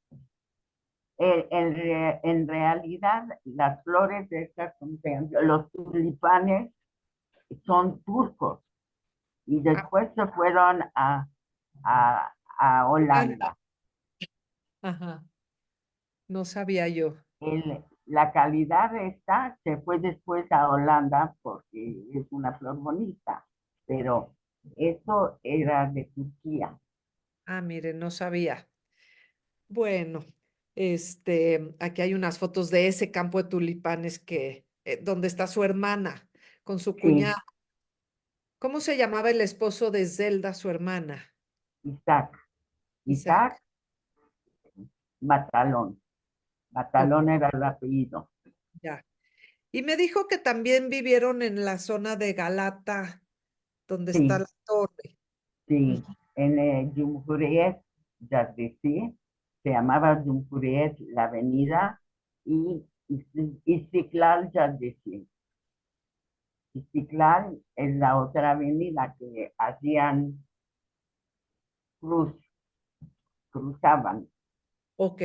En realidad, las flores de estas, los tulipanes son turcos y Ah, después se fueron a Holanda. Holanda. Ajá. No sabía yo. la calidad esta se fue después a Holanda porque es una flor bonita, pero eso era de Turquía. Ah, mire, no sabía. Bueno, aquí hay unas fotos de ese campo de tulipanes donde está su hermana con su cuñada. Sí, ¿Cómo se llamaba el esposo de Zelda, su hermana? Isaac. Isaac. Isaac Matalón. Ok, Matalón era el apellido. ya. Y me dijo que también vivieron en la zona de Galata, donde está Sí, la torre. sí. Ujú. En Cumhuriyet Caddesi, se llamaba Cumhuriyet la avenida, y Istiklal Caddesi. Istiklal es la otra avenida que hacían cruz, cruzaban. Ok.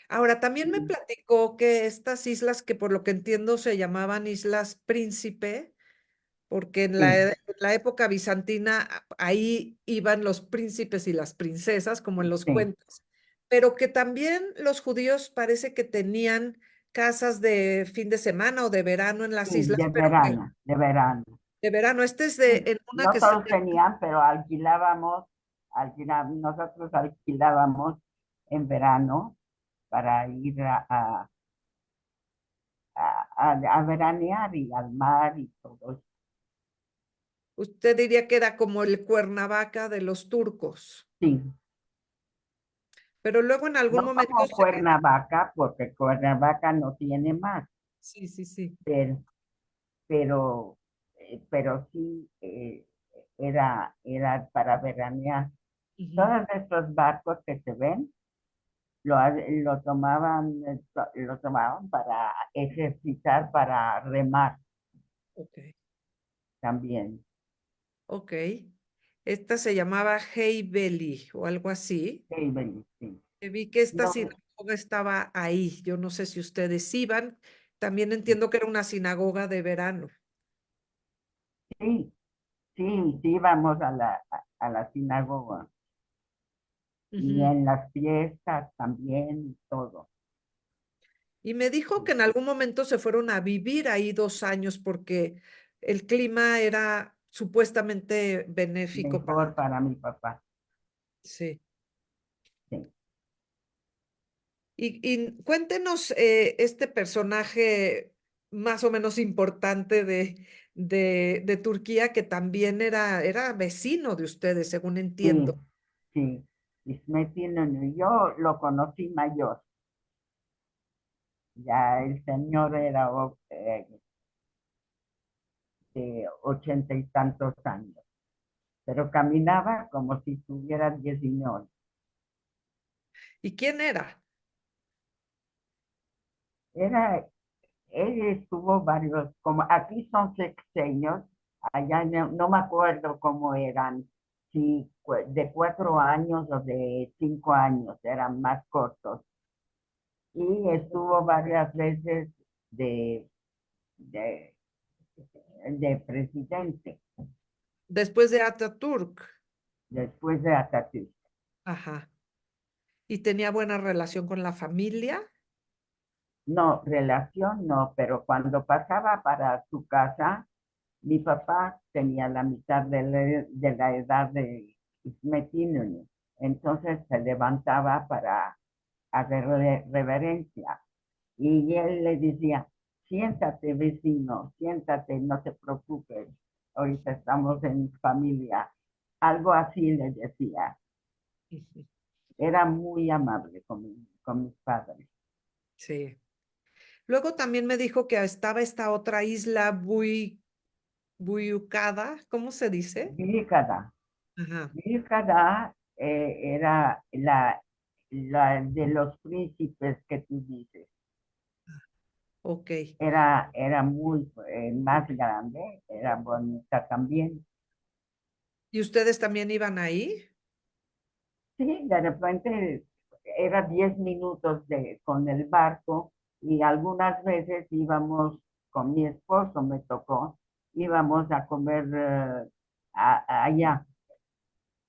Ahora, también me Sí, platicó que estas islas, que por lo que entiendo se llamaban Islas Príncipe, porque sí, en la época bizantina ahí iban los príncipes y las princesas, como en los sí, cuentos, pero que también los judíos parece que tenían casas de fin de semana o de verano en las islas, pero que de verano. de verano, este es Sí, en una no que se todos tenían, pero nosotros alquilábamos en verano para ir a veranear y al mar y todo eso. usted diría que era como el Cuernavaca de los turcos, Sí, pero luego en algún no momento como Cuernavaca, porque Cuernavaca no tiene mar, sí, sí, sí. pero, pero sí era para veranear. Ujú. Todos estos barcos que se ven lo tomaban para ejercitar, para remar Ok, también. ok. Esta se llamaba Hey Belly o algo así. Sí, sí. Vi que esta No, sinagoga estaba ahí. Yo no sé si ustedes iban. También entiendo que era una sinagoga de verano. sí, sí, sí, íbamos a la sinagoga y Ujú. en las fiestas también y todo. Y me dijo que en algún momento se fueron a vivir ahí 2 años porque el clima era supuestamente benéfico para... Mejor para mi papá. Sí. Sí, Y cuéntenos este personaje más o menos importante de Turquía que también era vecino de ustedes, según sí, entiendo. sí. Ismet Inönü, yo lo conocí mayor. Ya el señor era de 80 y tantos años, pero caminaba como si tuviera 19. ¿Y quién era? Era, él estuvo varios, como aquí son sexenios, allá no me acuerdo cómo eran, si de 4 años o de 5 años, eran más cortos. Y estuvo varias veces de, de, de presidente Después de Ataturk. después de Atatürk. Ajá. ¿Y tenía buena relación con la familia? No, relación no, pero cuando pasaba para su casa, mi papá tenía la mitad de la edad de Ismet Inönü. Entonces se levantaba para hacerle reverencia. Y él le decía, siéntate vecino, siéntate, no te preocupes, ahorita estamos en familia. Algo así le decía. Ujú. Era muy amable con mis padres. Sí. Luego también me dijo que estaba esta otra isla, Buyukada, ¿cómo se dice? Birkada. Ajá. Birkada era la de los príncipes que tú dices. Ok. Era muy más grande, era bonita también. ¿Y ustedes también iban ahí? Sí, de repente era 10 minutos con el barco y algunas veces íbamos con mi esposo, me tocó, íbamos a comer allá,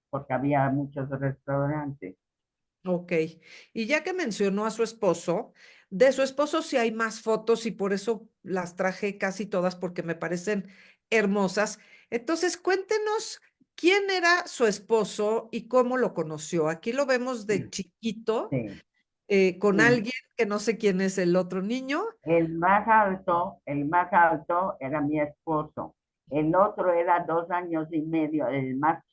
porque había muchos restaurantes. Ok. Y ya que mencionó a su esposo, De su esposo sí hay más fotos y por eso las traje casi todas porque me parecen hermosas. Entonces, cuéntenos quién era su esposo y cómo lo conoció. Aquí lo vemos de chiquito, Sí, con sí. alguien que no sé quién es el otro niño. El más alto era mi esposo. El otro era 2 años y medio. El más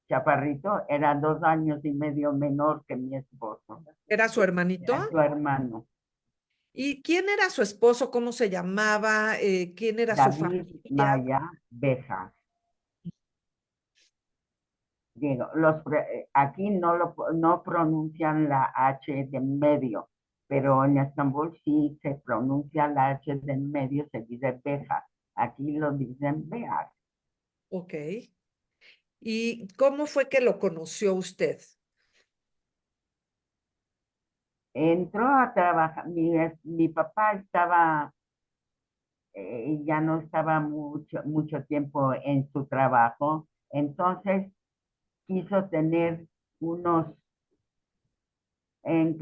chaparrito era 2 años y medio menor que mi esposo. Era su hermanito. Era su hermano, ¿Y quién era su esposo? ¿Cómo se llamaba? ¿Quién era su David familia? Maya Beja. Digo, aquí no pronuncian la H de medio, pero en Estambul sí se pronuncia la H de medio, se dice Beja. Aquí lo dicen Beja. Ok. ¿Y cómo fue que lo conoció usted? Entró a trabajar, mi papá estaba, ya no estaba mucho tiempo en su trabajo, entonces quiso tener unos, en-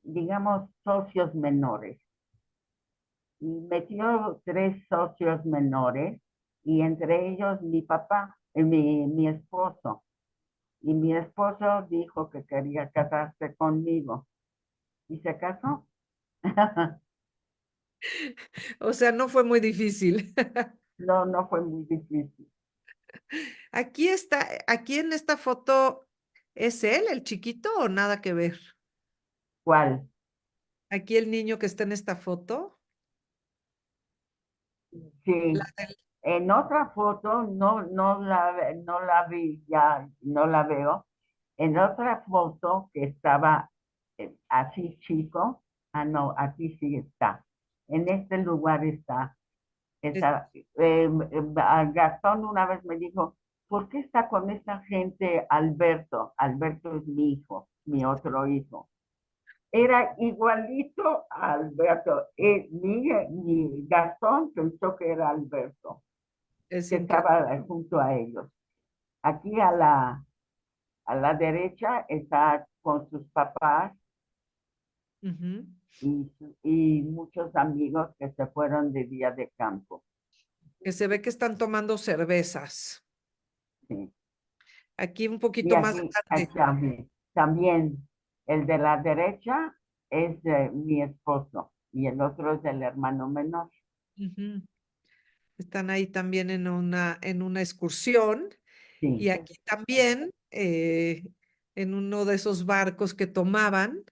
digamos, socios menores. Y metió 3 socios menores y entre ellos mi papá, mi esposo. Y mi esposo dijo que quería casarse conmigo y se casó. O sea, no fue muy difícil. No, no fue muy difícil. Aquí está, aquí en esta foto, ¿es él, el chiquito, o nada que ver? ¿Cuál? Aquí el niño que está en esta foto. La Sí. del- En otra foto no la vi, ya no la veo. En otra foto que estaba así chico, no, aquí sí está. En este lugar está. es- Gastón una vez me dijo, ¿por qué está con esta gente Alberto? Alberto es mi hijo, mi otro hijo. Era igualito a Alberto. Mi Gastón pensó que era Alberto, es que increíble. estaba junto a ellos. Aquí a la derecha está con sus papás y muchos amigos que se fueron de día de campo. Que se ve que están tomando cervezas. Sí. Aquí un Y poquito más aquí grande. también el de la derecha es mi esposo y el otro es el hermano menor. Ujú. Están ahí también en una excursión. Y Sí, aquí también, en uno de esos barcos que tomaban,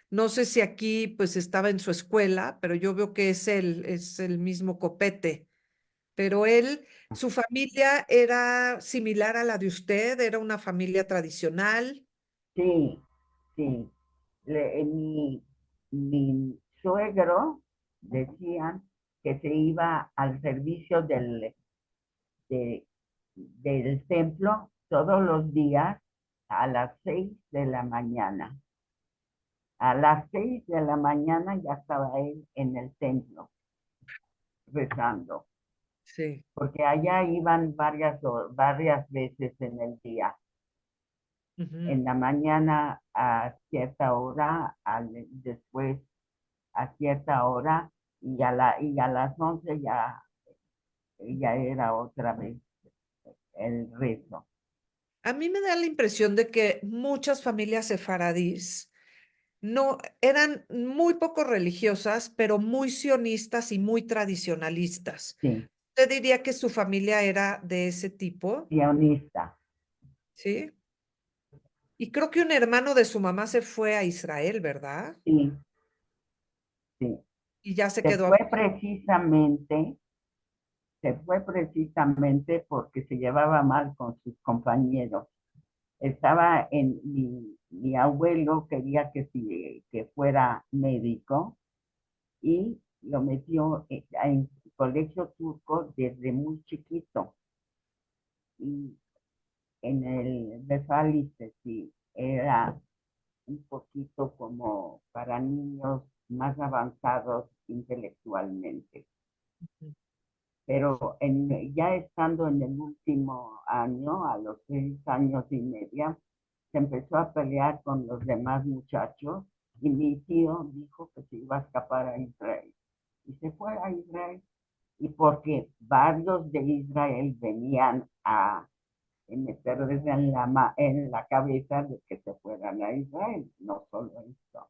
no sé si aquí pues estaba en su escuela, pero yo veo que es el mismo Copete. Pero él, su familia era similar a la de usted, era una familia tradicional. sí, sí. Mi suegro decían que se iba al servicio de- del templo todos los días a las 6 de la mañana. A las 6 de la mañana ya estaba él en el templo rezando, Sí. porque allá iban varias veces en el día. Ujú. En la mañana a cierta hora, después a cierta hora, y a las 11 ya era otra vez el rezo. A mí me da la impresión de que muchas familias sefaradís no eran muy poco religiosas, pero muy sionistas y muy tradicionalistas. Sí, ¿Usted diría que su familia era de ese tipo? sionista. Sí. Y creo que un hermano de su mamá se fue a Israel, ¿verdad? Sí, sí. Y ya se Se quedó. fue precisamente, se fue precisamente porque se llevaba mal con sus compañeros. Mi abuelo quería que fuera médico y lo metió en colegio turco desde muy chiquito. Y en el Befalice, sí, era un poquito como para niños más avanzados intelectualmente. Pero ya estando en el último año, a los 6 años y medio, se empezó a pelear con los demás muchachos Y mi tío dijo que se iba a escapar a Israel. Y se fue a Israel. Y porque varios de Israel venían a meterles en la cabeza de que se fueran a Israel, no solo esto.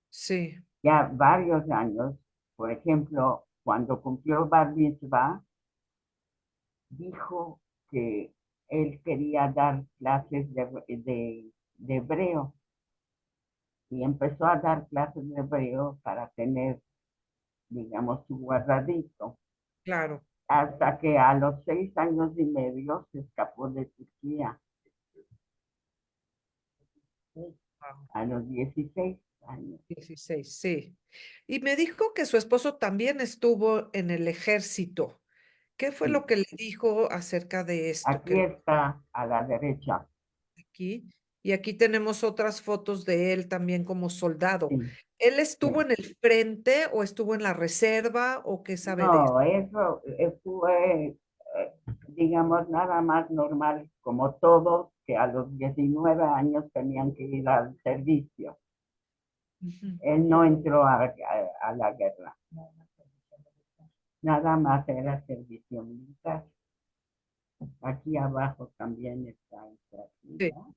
Sí, Ya varios años, por ejemplo, cuando cumplió Bar Mitzvah, dijo que él quería dar clases de hebreo y empezó a dar clases de hebreo para tener, digamos, su guardadito, claro. hasta que a los 6 años y medio se escapó de Turquía, Wow. a los 16 años. 16, sí. Y me dijo que su esposo también estuvo en el ejército. ¿Qué fue Sí. lo que le dijo acerca de esto? Aquí Que está a la derecha. aquí, y aquí tenemos otras fotos de él también como soldado. Sí, ¿Él sí. estuvo en el frente o estuvo en la reserva o qué sabe de eso? No, eso fue, digamos, nada más normal, como todos que a los 19 años tenían que ir al servicio. Ujú. Él no entró a la guerra, nada más era servicio militar. Aquí abajo también está esta Sí. arriba.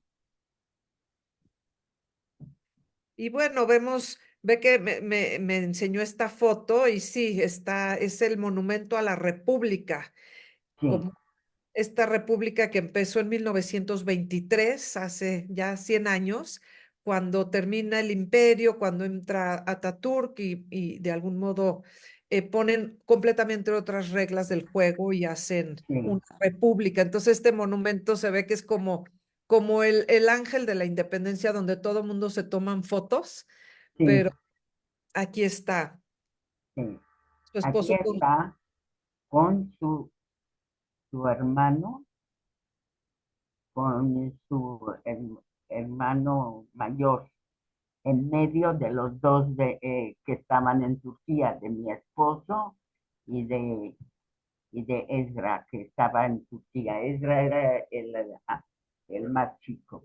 Y bueno, ve que me enseñó esta foto y sí, es el monumento a la República, Sí, como esta república que empezó en 1923, hace ya 100 años, cuando termina el imperio, cuando entra Ataturk y de algún modo ponen completamente otras reglas del juego y hacen sí, una república. Entonces este monumento se ve que es como el ángel de la independencia donde todo el mundo se toman fotos, sí, pero aquí está sí. su Aquí esposo con... está con su hermano, con su hermano mayor, en medio de los dos que estaban en Turquía, de mi esposo y de Ezra, que estaba en Turquía. Ezra era el más chico.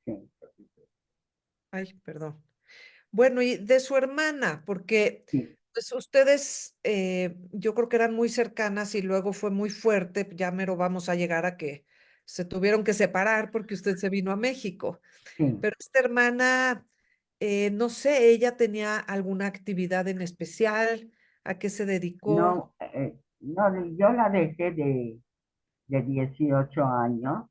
Sí, Ay, perdón. Bueno, y de su hermana, porque sí, pues ustedes, yo creo que eran muy cercanas y luego fue muy fuerte, ya mero vamos a llegar a que se tuvieron que separar porque usted se vino a México. sí. Pero esta hermana, no sé, ella tenía alguna actividad en especial, ¿a qué se dedicó? No, no, yo la dejé de 18 años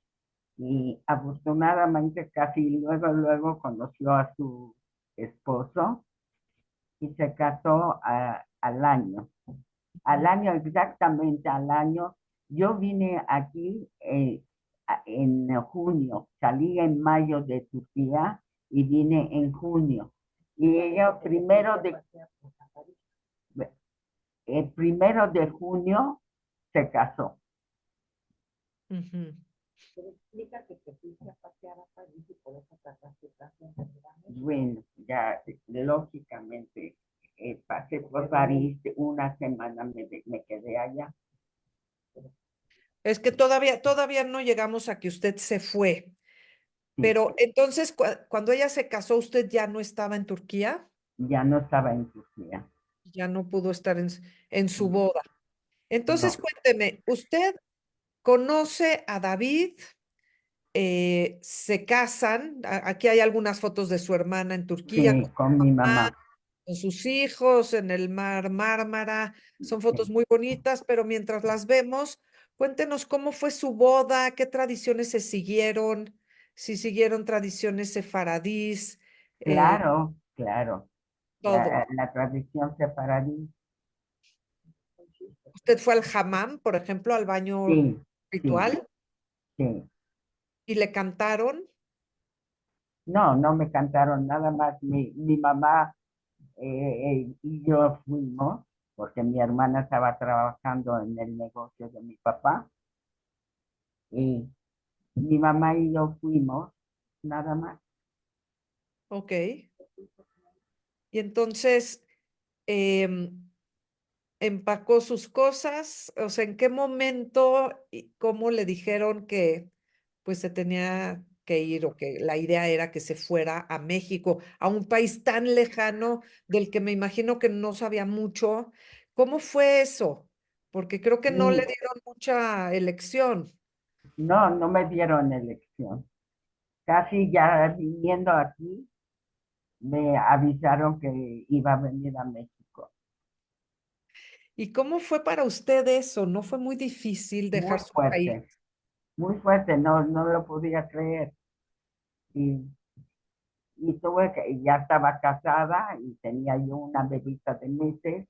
y afortunadamente casi luego conoció a su esposo y se casó al año. Al año, exactamente al año, yo vine aquí en junio, salí en mayo de Turquía y vine en junio. Y ella el 1 de junio se casó. Ujú. Bueno, ya lógicamente pasé por París, una semana me quedé allá. Es que todavía no llegamos a que usted se fue, Sí, pero entonces cuando ella se casó, ¿usted ya no estaba en Turquía? ya no estaba en Turquía. Ya no pudo estar en su boda. Entonces, No, cuénteme, ¿usted conoce a David? Se casan. Aquí hay algunas fotos de su hermana en Turquía sí, con mi mamá. con sus hijos en el mar Mármara. Son fotos Sí. muy bonitas, pero mientras las vemos, cuéntenos cómo fue su boda, qué tradiciones se siguieron, si siguieron tradiciones sefaradís, eh, Claro, claro. todo. La tradición separadí. ¿Usted fue al hammam, por ejemplo, al baño Sí, sí, ritual sí. y le cantaron? No, no me cantaron nada más. Mi mamá y yo fuimos, porque mi hermana estaba trabajando en el negocio de mi papá, y mi mamá y yo fuimos, nada más. Ok. Y entonces empacó sus cosas, o sea, ¿en qué momento y cómo le dijeron que pues se tenía que ir o que la idea era que se fuera a México, a un país tan lejano del que me imagino que no sabía mucho. ¿Cómo fue eso? Porque creo que no le Y dieron mucha elección. no, no me dieron elección. Casi ya viniendo aquí, me avisaron que iba a venir a México. ¿Y cómo fue para usted eso? ¿No fue muy difícil dejar su país? Muy fuerte, no, no lo podía creer. Y, y ya estaba casada y tenía yo una bebita de meses,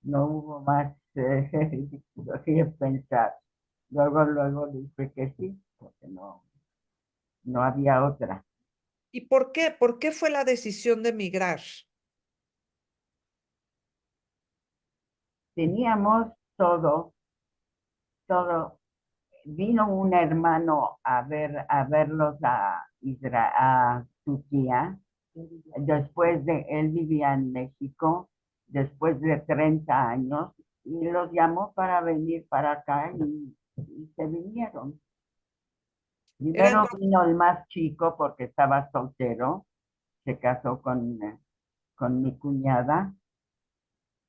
no hubo más que pensar. Luego dije que sí, porque no, no había otra. ¿Y por qué? ¿Por qué fue la decisión de emigrar? Teníamos todo. Vino un hermano a verlos a Turquía. Él vivía en México, después de 30 años, y los llamó para venir para acá y se vinieron. Eran Primero vino el más chico porque estaba soltero, se casó con mi cuñada,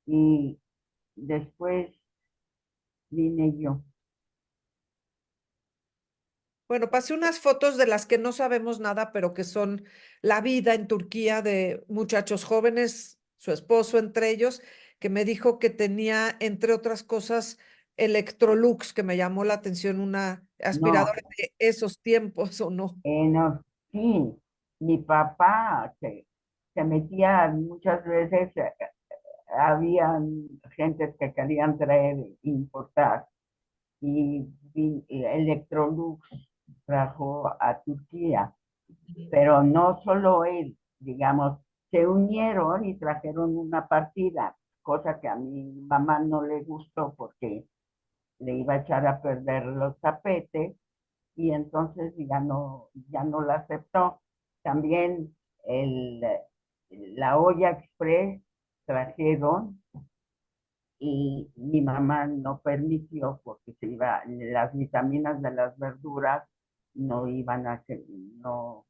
y después vine yo. Bueno, pasé unas fotos de las que no sabemos nada, pero que son la vida en Turquía de muchachos jóvenes, su esposo entre ellos, que me dijo que tenía, entre otras cosas, Electrolux, que me llamó la atención, una No, aspiradora de esos tiempos, ¿o no? no, sí, mi papá se metía muchas veces, habían gentes que querían traer, importar, y Electrolux trajo a Turquía, Ujú. pero no solo él, digamos, se unieron y trajeron una partida, cosa que a mi mamá no le gustó porque le iba a echar a perder los tapetes y entonces ya no la aceptó. También el, la olla express trajeron y mi mamá no permitió porque las vitaminas de las verduras no iban a ser, no,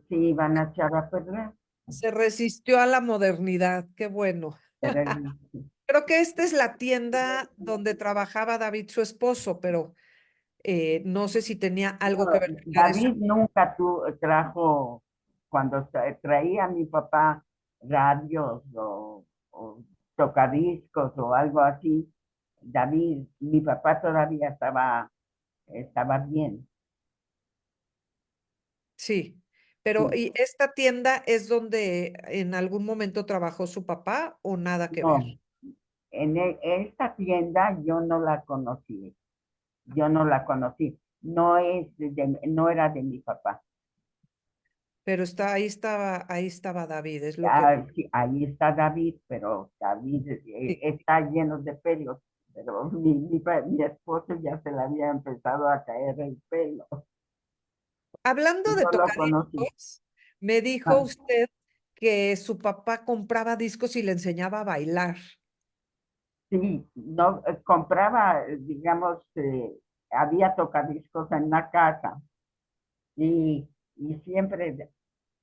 se iban a echar a perder. Se resistió a la modernidad, qué bueno. Pero Creo que esta es la tienda donde trabajaba David, su esposo, pero no sé si tenía algo que ver con la de su... David nunca trajo, cuando traía a mi papá radios o tocadiscos o algo así, David, mi papá todavía estaba bien. Sí, pero Sí, ¿y esta tienda es donde en algún momento trabajó su papá o nada que ver? no, esta tienda yo no la conocí, no era de mi papá. Pero ahí estaba David, es lo que Ah, vi. sí, ahí está David, pero David Sí. está lleno de pelos, pero mi esposo ya se le había empezado a caer el pelo. Hablando de Yo lo conocí. tocadiscos, me dijo Ah, usted que su papá compraba discos y le enseñaba a bailar. sí, no, compraba, digamos, había tocadiscos en la casa y siempre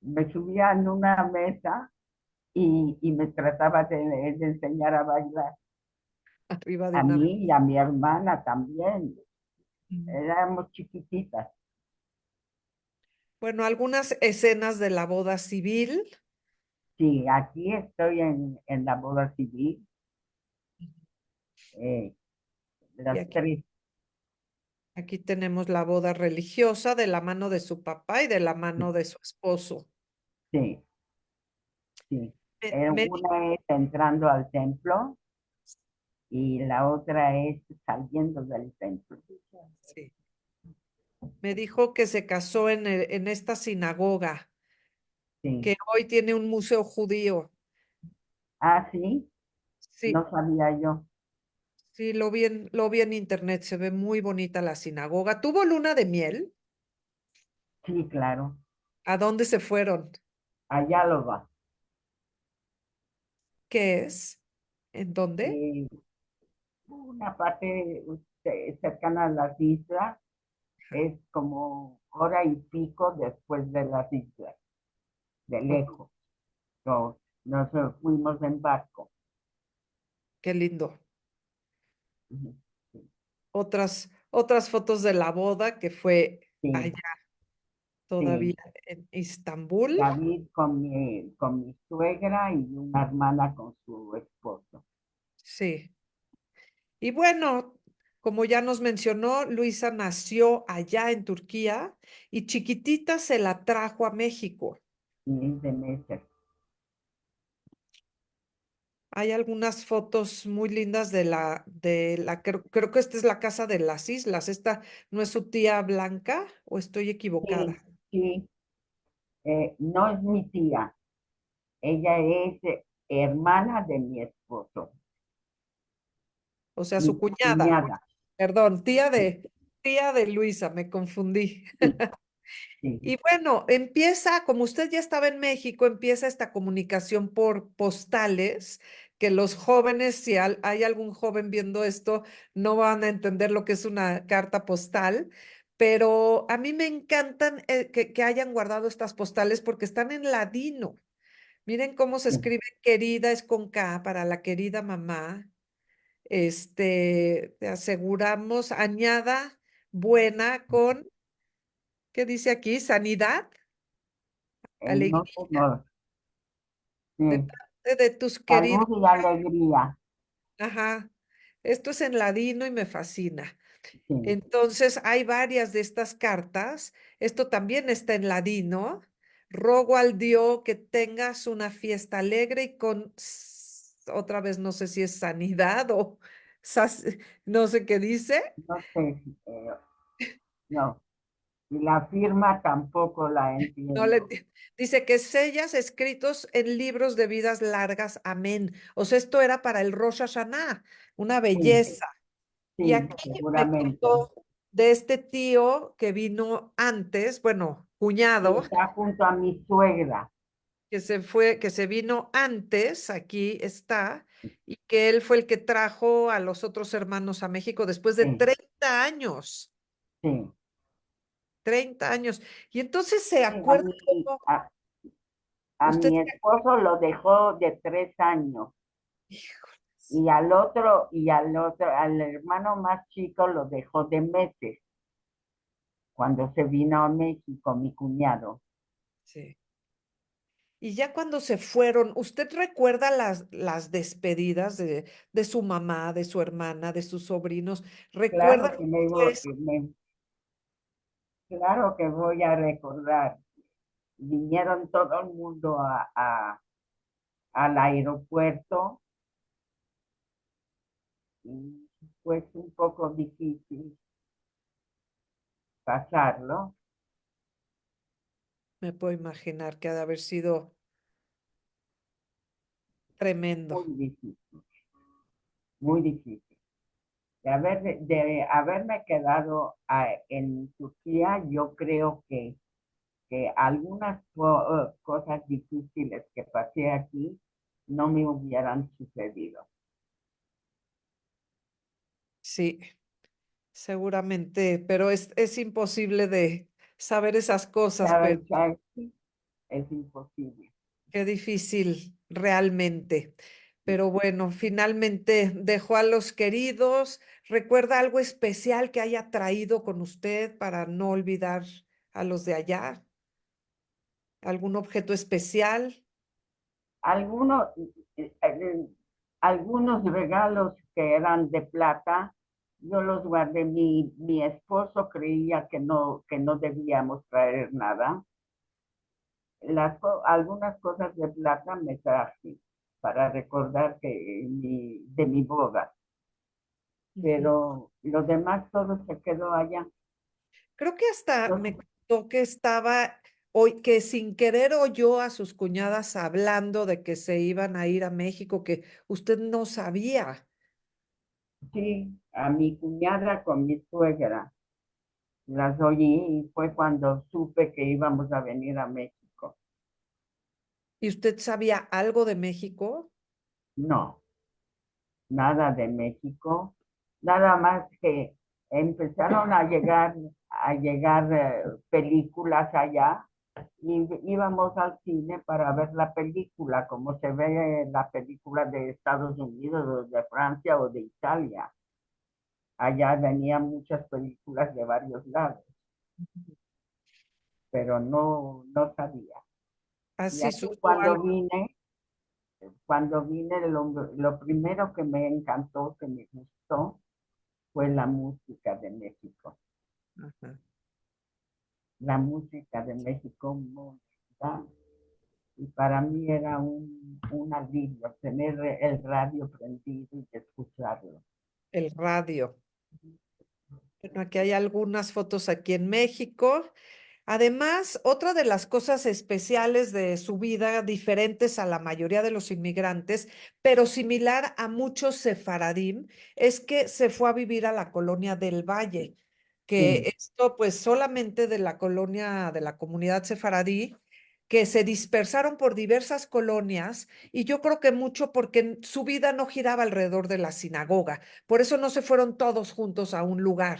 me subía en una mesa y me trataba de enseñar a bailar. Arriba de A una vez. mí y a mi hermana también. Mm. Éramos chiquititas. Bueno, algunas escenas de la boda civil. Sí, aquí estoy en la boda civil, eh, Y las aquí, tres, aquí tenemos la boda religiosa de la mano de su papá y de la mano de su esposo. sí, sí. Me Una es entrando al templo y la otra es saliendo del templo. sí. Me dijo que se casó en esta sinagoga, Sí. que hoy tiene un museo judío. Ah, sí, Sí, no sabía yo. sí, lo vi en internet, se ve muy bonita la sinagoga. ¿Tuvo luna de miel? Sí, claro, ¿A dónde se fueron? allá lo va. ¿Qué es? ¿En dónde? Una parte cercana a las islas, es como hora y pico después de las islas, de Oh, lejos. So, nos fuimos en barco. qué lindo. Ujú. Sí, Otras fotos de la boda que fue sí, allá todavía sí. en Istambul. David con mi suegra y una hermana con su esposo. Sí. Y bueno, como ya nos mencionó, Luisa nació allá en Turquía y chiquitita se la trajo a México. Y de meses. Hay algunas fotos muy lindas creo que esta es la casa de las islas. ¿Esta no es su tía Blanca o estoy Sí, equivocada? sí, no es mi tía, ella es hermana de mi esposo, O sea, mi su cuñada. cuñada. Perdón, Sí, tía de Luisa, me confundí. sí, sí, Y bueno, empieza, como usted ya estaba en México, empieza esta comunicación por postales, que los jóvenes, si hay algún joven viendo esto, no van a entender lo que es una carta postal, pero a mí me encantan que hayan guardado estas postales porque están en ladino. Miren cómo se sí. escribe querida, es con K para la querida mamá. Te aseguramos, añada buena con, ¿qué dice aquí? Sanidad, No, alegría. no, De sí. parte de tus queridos. Salud y alegría. Ajá. Esto es en ladino y me fascina. Sí, Entonces, hay varias de estas cartas. Esto también está en ladino. Rogo al Dios que tengas una fiesta alegre y con, otra vez no sé si es sanidad o no sé qué dice. no sé, no. Y la firma tampoco la No le entiendo. dice que sellas escritos en libros de vidas largas. Amén. O sea, esto era para el Rosh Hashanah, una Sí, belleza. Y sí, aquí me seguramente. contó de este tío que vino antes, bueno, Y cuñado, está junto a mi suegra. que se vino antes, aquí está, y que él fue el que trajo a los otros hermanos a México después de Sí, 30 años, sí. 30 años. Y entonces se Sí, acuerda cómo a usted, mi esposo lo dejó de 3 años. híjoles, Al hermano más chico lo dejó de meses, cuando se vino a México, mi cuñado. sí. Y ya cuando se fueron, ¿usted recuerda las despedidas de su mamá, de su hermana, de sus sobrinos? ¿Recuerda Claro que cómo fue eso? claro que voy a recordar. Vinieron todo el mundo al aeropuerto y fue un poco difícil pasarlo, Me puedo imaginar que ha de haber sido tremendo. muy difícil, muy difícil. De haberme quedado en Turquía, yo creo que algunas cosas difíciles que pasé aquí no me hubieran sucedido. Sí, seguramente, pero es imposible de saber esas cosas, pero ¿Sabes? ¿Sabes? Sí, es imposible. qué difícil realmente. Pero bueno, finalmente dejó a los queridos. ¿Recuerda algo especial que haya traído con usted para no olvidar a los de allá? ¿Algún objeto especial? Algunos, algunos regalos que eran de plata, yo los guardé. Mi esposo creía que no debíamos traer nada. Algunas cosas de plata me traje para recordar de mi boda, Ujú. pero lo demás todo se quedó allá. Creo que hasta Los- me contó que estaba hoy, que sin querer oyó a sus cuñadas hablando de que se iban a ir a México, que usted no sabía. sí, a mi cuñada con mi suegra las oí y fue cuando supe que íbamos a venir a México. ¿Y usted sabía algo de México? No, nada de México, nada más que empezaron a llegar películas allá y íbamos al cine para ver la película, como se ve la película de Estados Unidos o de Francia o de Italia. Allá venían muchas películas de varios lados, pero no sabía. Y Así aquí surgió algo. cuando vine lo primero que me encantó, que me gustó, fue la música de México. Ajá. La música de México muy linda. Y para mí era un alivio tener el radio prendido y escucharlo. El radio. Bueno, aquí hay algunas fotos aquí en México. Además, otra de las cosas especiales de su vida, diferentes a la mayoría de los inmigrantes, pero similar a muchos sefaradim, es que se fue a vivir a la colonia del Valle, Sí, que esto pues solamente de la colonia, de la comunidad sefaradí, que se dispersaron por diversas colonias y yo creo que mucho porque su vida no giraba alrededor de la sinagoga, por eso no se fueron todos juntos a un lugar.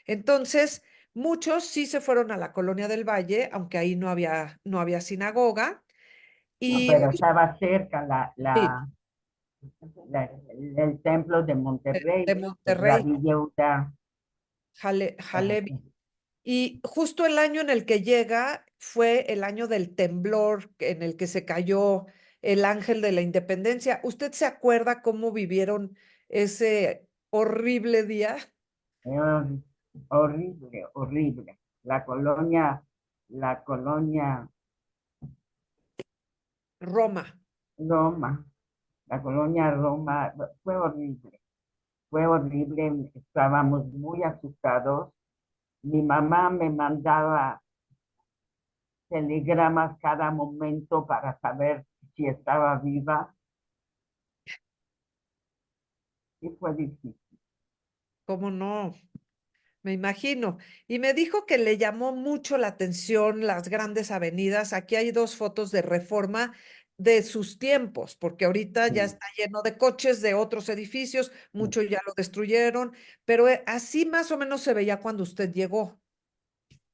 Entonces, muchos sí se fueron a la Colonia del Valle, aunque ahí no había sinagoga. no, Y pero estaba cerca sí, el templo de de Monterrey, de Monterrey, Rabbi Yehuda. Halevi. Y justo el año en el que llega fue el año del temblor en el que se cayó el ángel de la independencia. ¿Usted se acuerda cómo vivieron ese horrible día? Horrible, horrible. La colonia Roma. Roma, la colonia Roma fue horrible, estábamos muy asustados. Mi mamá me mandaba telegramas cada momento para saber si estaba viva y fue difícil. ¿Cómo no? Me imagino. Y me dijo que le llamó mucho la atención las grandes avenidas. Aquí hay dos fotos de Reforma de sus tiempos, porque ahorita ya Sí, está lleno de coches de otros edificios, sí, muchos ya lo destruyeron, pero así más o menos se veía cuando usted llegó.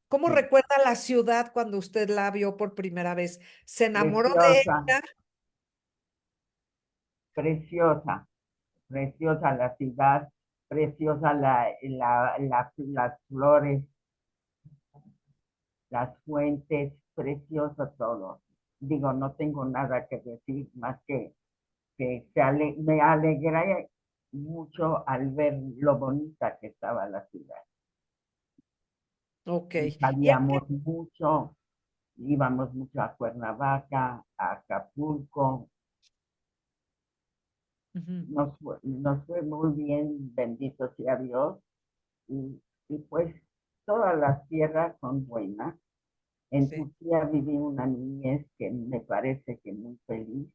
¿Cómo sí. recuerda la ciudad cuando usted la vio por primera vez? ¿Se enamoró de Preciosa, ella? preciosa, preciosa la ciudad, preciosa las flores, las fuentes, precioso todo. Digo, no tengo nada que decir más que me alegré mucho al ver lo bonita que estaba la ciudad. Ok. Y Y salíamos mucho, íbamos mucho a Cuernavaca, a Acapulco. ujú, Nos fue muy bien, bendito sea Dios. Y pues todas las tierras son buenas. En sí. Turquía viví una niñez que me parece que muy feliz.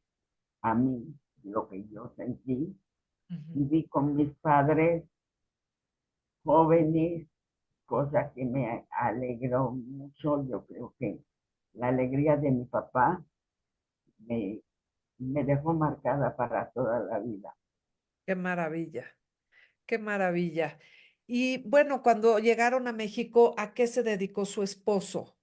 A mí, lo que yo sentí. Ujú. Viví con mis padres jóvenes, cosa que me alegró mucho. Yo creo que la alegría de mi papá me, me dejó marcada para toda la vida. Qué maravilla. Qué maravilla. Y bueno, cuando llegaron a México, ¿a qué se dedicó su esposo?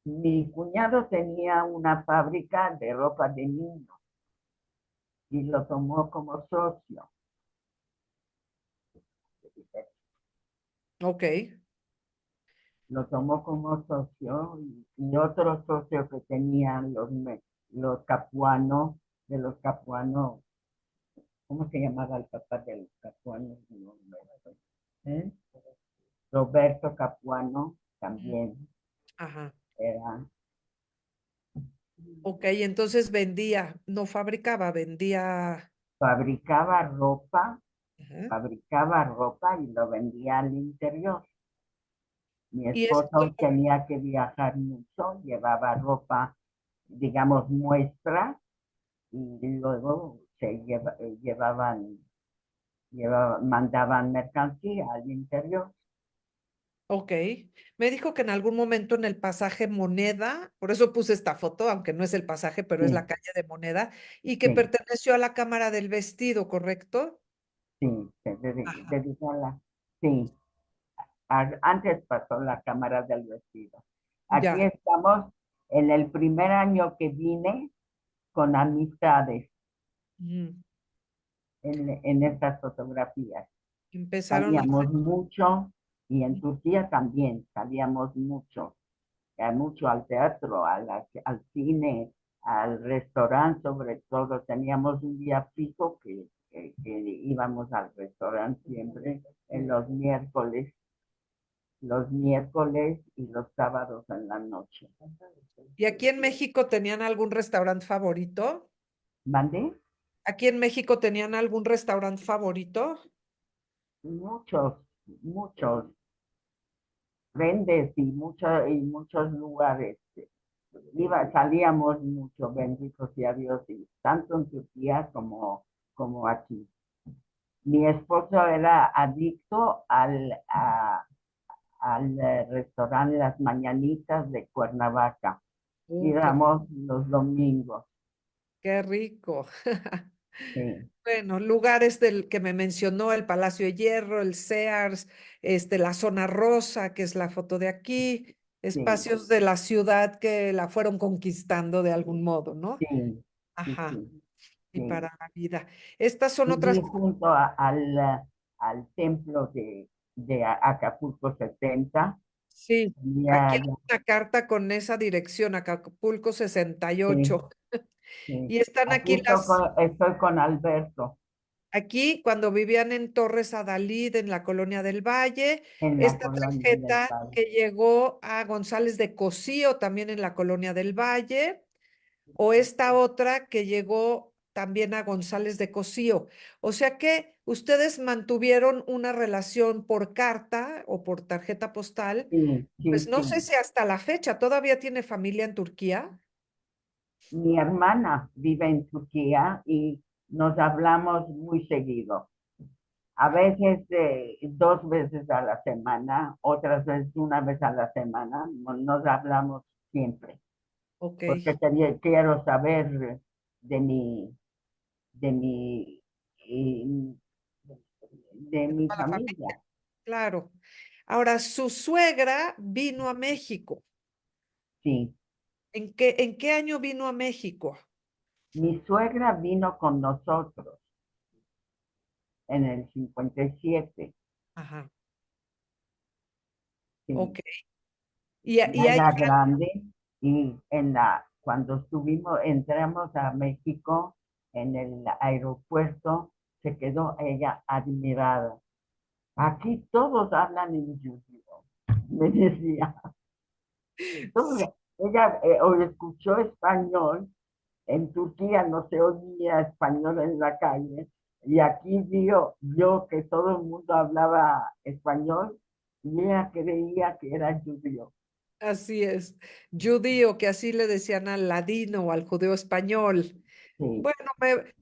Mi cuñado tenía una fábrica de ropa de niño y lo tomó como socio. Ok. Lo tomó como socio y otro socio que tenían los capuanos, de los capuanos, ¿cómo se llamaba el papá de los capuanos? No me acuerdo. ¿Eh? Roberto Capuano Mm. también Ajá. era, Ok, entonces vendía, no fabricaba, vendía. fabricaba ropa, Ajá. fabricaba ropa y lo vendía al interior. Mi Y esto, esposo tenía que viajar mucho, llevaba ropa, digamos, muestra y luego mandaban mercancía al interior. ok. Me dijo que en algún momento en el pasaje Moneda, por eso puse esta foto, aunque no es el pasaje, pero es Sí, la calle de Moneda, y que sí, perteneció a la Cámara del Vestido, ¿correcto? sí, Ajá, dedicó a la, sí, antes pasó la Cámara del Vestido. Aquí ya. estamos en el primer año que vine con amistades Mm. en estas fotografías. Empezaron a Salíamos hacer. mucho y en Turquía también salíamos mucho, mucho al teatro, al cine, al restaurante sobre todo. Teníamos un día fijo que íbamos al restaurante siempre en los miércoles y los sábados en la noche. ¿Y aquí en México tenían algún restaurante favorito? ¿Mandé? ¿Aquí en México tenían algún restaurante favorito? Muchos, muchos vendes y muchos lugares. Salíamos mucho, bendito sea Dios, y tanto en Turquía como aquí. Mi esposo era adicto al restaurante Las Mañanitas de Cuernavaca. Qué, Íbamos los domingos. qué rico. Sí, Bueno, lugares del que me mencionó, el Palacio de Hierro, el Sears, la zona rosa, que es la foto de aquí, sí, espacios de la ciudad que la fueron conquistando de algún modo, ¿no? sí, sí, Ajá, sí, y sí. para la vida. Estas son otras, Viví junto al templo de Acapulco 70. sí, aquí Tenía, hay una carta con esa dirección, Acapulco sí, 68. sí. Y están Aquí aquí las, estoy con Alberto aquí cuando vivían en Torres Adalid, en la Colonia del Valle, en la esta colonia del tarjeta Valle. que llegó a González de Cosío, también en la Colonia del Valle, o esta otra que llegó también a González de Cosío. O sea que ustedes mantuvieron una relación por carta o por tarjeta postal, Sí, pues sí, no sé sí. si hasta la fecha todavía tiene familia en Turquía. Mi hermana vive en Turquía y nos hablamos muy seguido. A veces 2 veces a la semana, otras veces una vez a la semana. Nos hablamos siempre, Ok, porque quiero saber de mi, de mi, eh, de de mi toda la familia, familia. claro. Ahora, su suegra vino a México. Sí, En qué año vino a México? mi suegra vino con nosotros en el 57. Ajá, ok. Sí. Y Ya hay, era grande y cuando entramos a México en el aeropuerto, se quedó ella admirada. Aquí todos hablan en judío, me decía. sí, Ella escuchó español, en Turquía no se oía español en la calle, y aquí vio que todo el mundo hablaba español, y ella creía que era judío. así es. Judío, que así le decían al ladino o al judeo español. Sí. Bueno,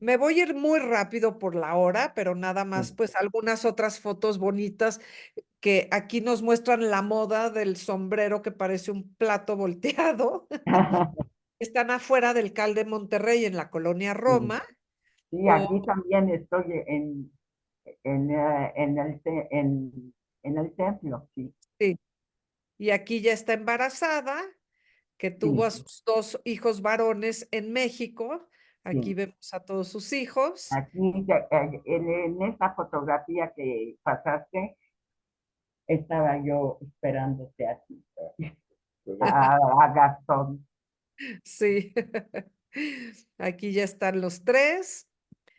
me voy a ir muy rápido por la hora, pero nada más, Sí. pues algunas otras fotos bonitas que aquí nos muestran la moda del sombrero que parece un plato volteado. Están afuera del Cal de Monterrey en la colonia Sí, Roma. sí, O, aquí también estoy en el templo, sí, sí, y aquí ya está embarazada, que tuvo sí, a sus dos hijos varones en México. Aquí sí. vemos a todos sus hijos. Aquí, en esta fotografía que pasaste, estaba yo esperándote a ti, a Gastón. Sí, aquí ya están los tres.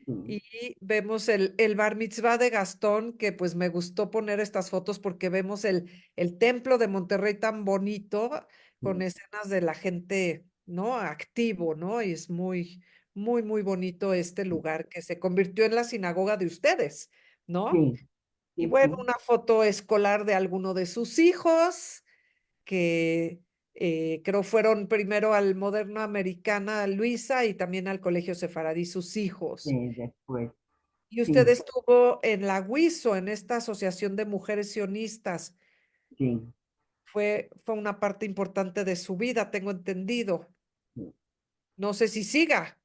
Sí, Y vemos el bar mitzvah de Gastón, que pues me gustó poner estas fotos porque vemos el templo de Monterrey tan bonito, con sí, escenas de la gente, ¿no? Activo, ¿no? Y es muy, muy, muy bonito este lugar que se convirtió en la sinagoga de ustedes, ¿no? sí, Y sí, bueno, sí, una foto escolar de alguno de sus hijos, que creo fueron primero al Moderno Americana Luisa y también al Colegio Sefaradí sus hijos. sí, después, Y usted sí, estuvo en la WISO, en esta Asociación de Mujeres Sionistas. sí, Fue una parte importante de su vida, tengo entendido. sí. No sé si siga.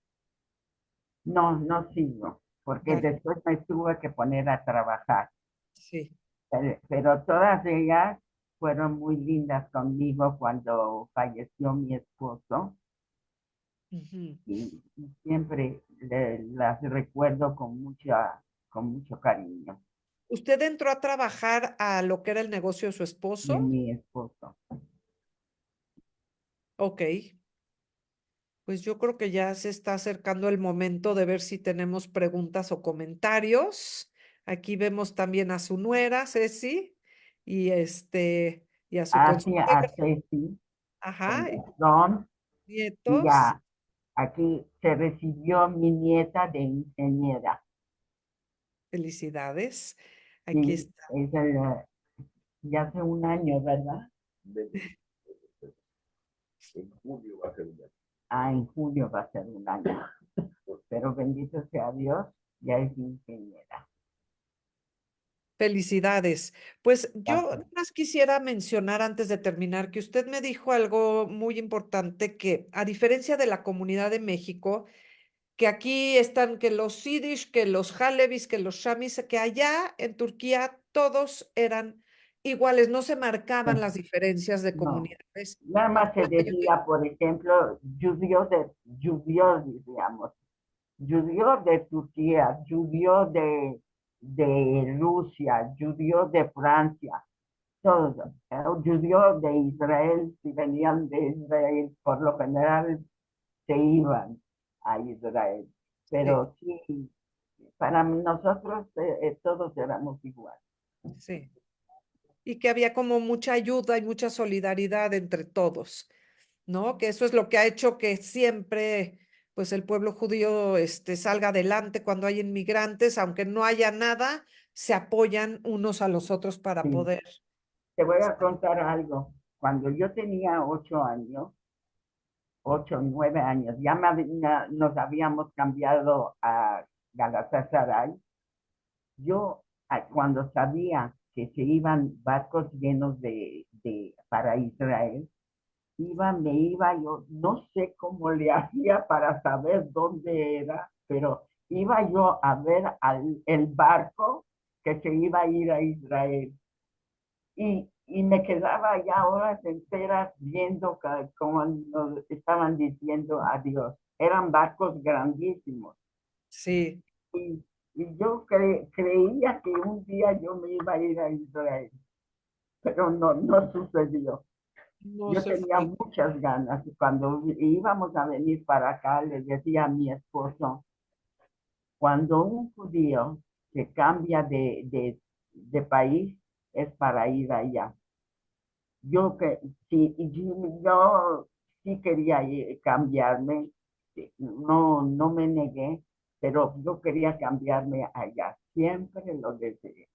No, no sigo. porque Claro, después me tuve que poner a trabajar. sí. Pero todas ellas fueron muy lindas conmigo cuando falleció mi esposo Ujú. y siempre las recuerdo con mucho cariño ¿Usted entró a trabajar a lo que era el negocio de su de esposo? mi esposo. Ok, pues yo creo que ya se está acercando el momento de ver si tenemos preguntas o comentarios. Aquí vemos también a su nuera, Ceci, y a su Hacia a consuegra, Ceci, con ajá, razón, y nietos. aquí se recibió mi nieta de ingeniera. Felicidades. Aquí Sí, está. ya hace un año, ¿verdad? En julio va a ser un año. Pero bendito sea Dios, ya es ingeniera. Felicidades. Pues yo Gracias. más quisiera mencionar antes de terminar que usted me dijo algo muy importante que a diferencia de la comunidad de México, que aquí están que los Yiddish, que los Halevis, que los Shamis, que allá en Turquía todos eran iguales, no se marcaban las diferencias de No, comunidades. nada Y más se decía, por ejemplo, judío, digamos, judío de Turquía, judío de Rusia, judío de Francia, todos, judío de Israel, si venían de Israel, por lo general se iban a Israel. sí, Pero sí, para nosotros todos éramos iguales. sí. Y que había como mucha ayuda y mucha solidaridad entre todos. ¿No? Que eso es lo que ha hecho que siempre, pues el pueblo judío, salga adelante cuando hay inmigrantes, aunque no haya nada, se apoyan unos a los otros para Sí. poder. Te voy a contar algo. Cuando yo tenía 8 años, 8, 9 años, nos habíamos cambiado a Galatasaray. Yo, cuando sabía que se iban barcos llenos para Israel, me iba, yo no sé cómo le hacía para saber dónde era, pero iba yo a ver el barco que se iba a ir a Israel. Y me quedaba ya horas enteras viendo cómo nos estaban diciendo adiós. Eran barcos grandísimos. Sí, Y yo creía que un día yo me iba a ir a Israel, pero no sucedió. no Yo se tenía fue. muchas ganas. Y cuando íbamos a venir para acá, le decía a mi esposo, cuando un judío se cambia de país, es para ir allá. Yo que sí, yo sí quería cambiarme, no me negué, pero yo quería cambiarme allá. Siempre lo deseé,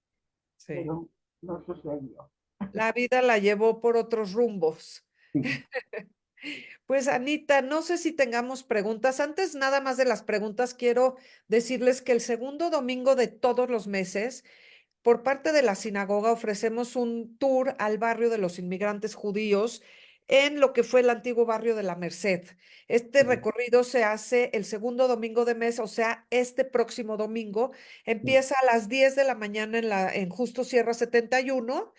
Sí. pero no sucedió. La vida la llevó por otros rumbos. Sí, Pues Anita, no sé si tengamos preguntas. Antes nada más de las preguntas, quiero decirles que el segundo domingo de todos los meses por parte de la sinagoga ofrecemos un tour al barrio de los inmigrantes judíos en lo que fue el antiguo barrio de la Merced. Este sí, recorrido se hace el segundo domingo de mes, o sea, este próximo domingo. sí, Empieza a las 10 de la mañana en Justo Sierra 71.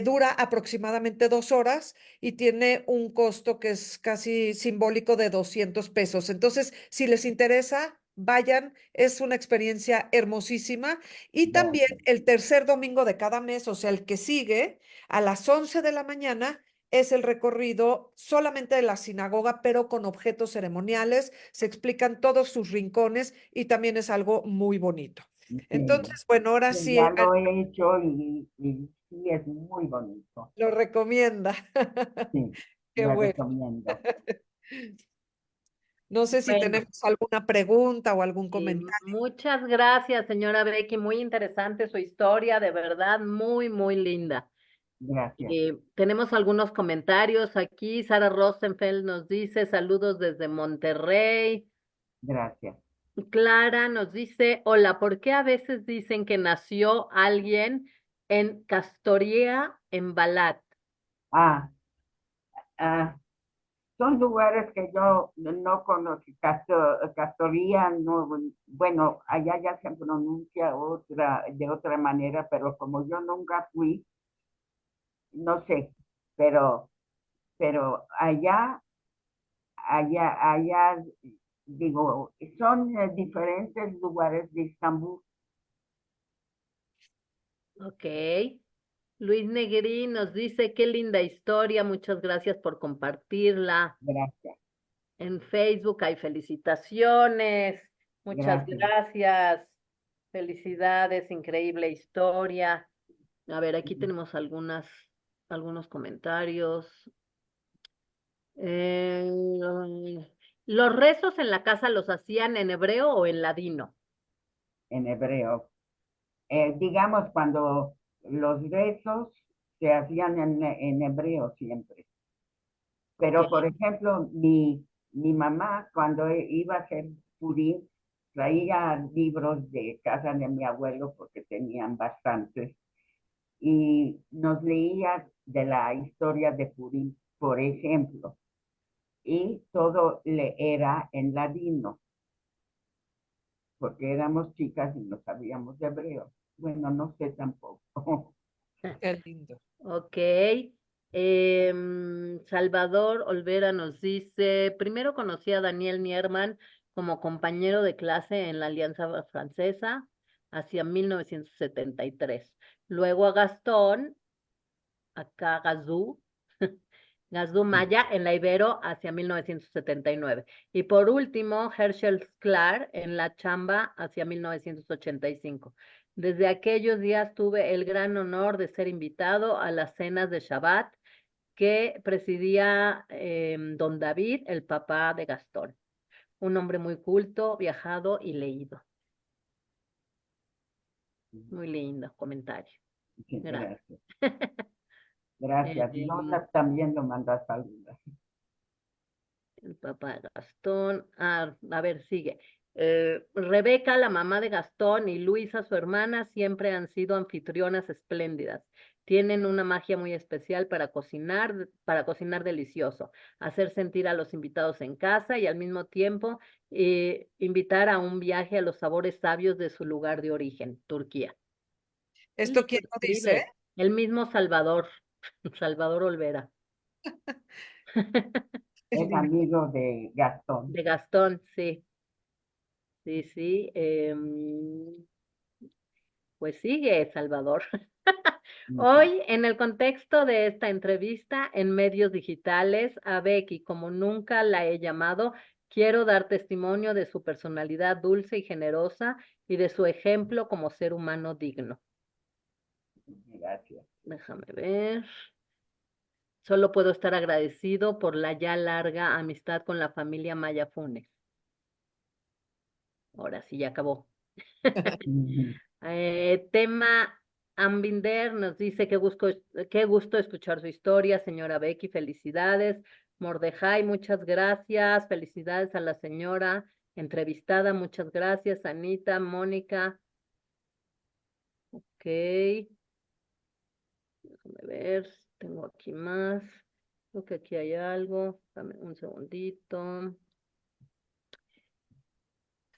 Dura aproximadamente 2 horas y tiene un costo que es casi simbólico de 200 pesos. Entonces, si les interesa, vayan. Es una experiencia hermosísima. Y también gracias. el tercer domingo de cada mes, o sea, el que sigue, a las 11 de la mañana, es el recorrido solamente de la sinagoga, pero con objetos ceremoniales. Se explican todos sus rincones y también es algo muy bonito. Sí, Entonces, bueno, ahora sí, sí, ya lo he hecho y sí es muy bonito. lo recomienda. Sí, Qué lo bueno. recomiendo. No sé si Bueno, tenemos alguna pregunta o algún sí, comentario. muchas gracias, señora Becky. Muy interesante su historia, de verdad, muy, muy linda. Gracias, Tenemos algunos comentarios aquí. Sara Rosenfeld nos dice saludos desde Monterrey. gracias. Clara nos dice, hola, ¿por qué a veces dicen que nació alguien en Castoria, en Balat? Ah, ah, son lugares que yo no conocí. Castoría, no, bueno, allá ya se pronuncia de otra manera, pero como yo nunca fui, no sé, pero, pero allá, digo, son diferentes lugares de Estambul. Ok. Luis Negri nos dice, qué linda historia, muchas gracias por compartirla. Gracias, En Facebook hay felicitaciones, muchas gracias. gracias, felicidades, increíble historia. A ver, aquí tenemos algunos comentarios. ¿Los rezos en la casa los hacían en hebreo o en ladino? En hebreo. Digamos, cuando los rezos se hacían en hebreo siempre. Ok. Pero, por ejemplo, mi mamá, cuando iba a hacer Purim, traía libros de casa de mi abuelo, porque tenían bastantes, y nos leía de la historia de Purim, por ejemplo, y todo le era en ladino, porque éramos chicas y no sabíamos de hebreo. Bueno, no sé tampoco. Qué lindo. Ok. Salvador Olvera nos dice, primero conocí a Daniel Nierman como compañero de clase en la Alianza Francesa hacia 1973. Luego a Gastón, acá Gazú, Gazú Maya en la Ibero hacia 1979. Y por último, Herschel Sklar en la Chamba hacia 1985. Desde aquellos días tuve el gran honor de ser invitado a las cenas de Shabbat que presidía don David, el papá de Gastón. Un hombre muy culto, viajado y leído. Muy lindo comentario. Sí, Gracias. gracias. Gracias. Em, Lola también lo manda saludos. El papá de Gastón. A ver, sigue. Rebeca, la mamá de Gastón, y Luisa, su hermana, siempre han sido anfitrionas espléndidas. Tienen una magia muy especial para cocinar delicioso, hacer sentir a los invitados en casa y al mismo tiempo invitar a un viaje a los sabores sabios de su lugar de origen, Turquía. Qué ¿Esto lindo, quién lo dice? escribe. El mismo Salvador, Salvador Olvera. Qué Es lindo. amigo de Gastón. De Gastón, sí. Sí, sí. Pues sigue, Salvador. Ujú. Hoy, en el contexto de esta entrevista en medios digitales, a Becky, como nunca la he llamado, quiero dar testimonio de su personalidad dulce y generosa y de su ejemplo como ser humano digno. Gracias. Déjame ver. Solo puedo estar agradecido por la ya larga amistad con la familia Maya Funes. Ahora sí, ya acabó. Ujú. Tema Ambinder nos dice qué gusto escuchar su historia, señora Becky, felicidades. Mordejai, muchas gracias. Felicidades a la señora entrevistada, muchas gracias. Anita, Mónica, ok. Déjame ver, tengo aquí más. Creo que aquí hay algo. Dame un segundito.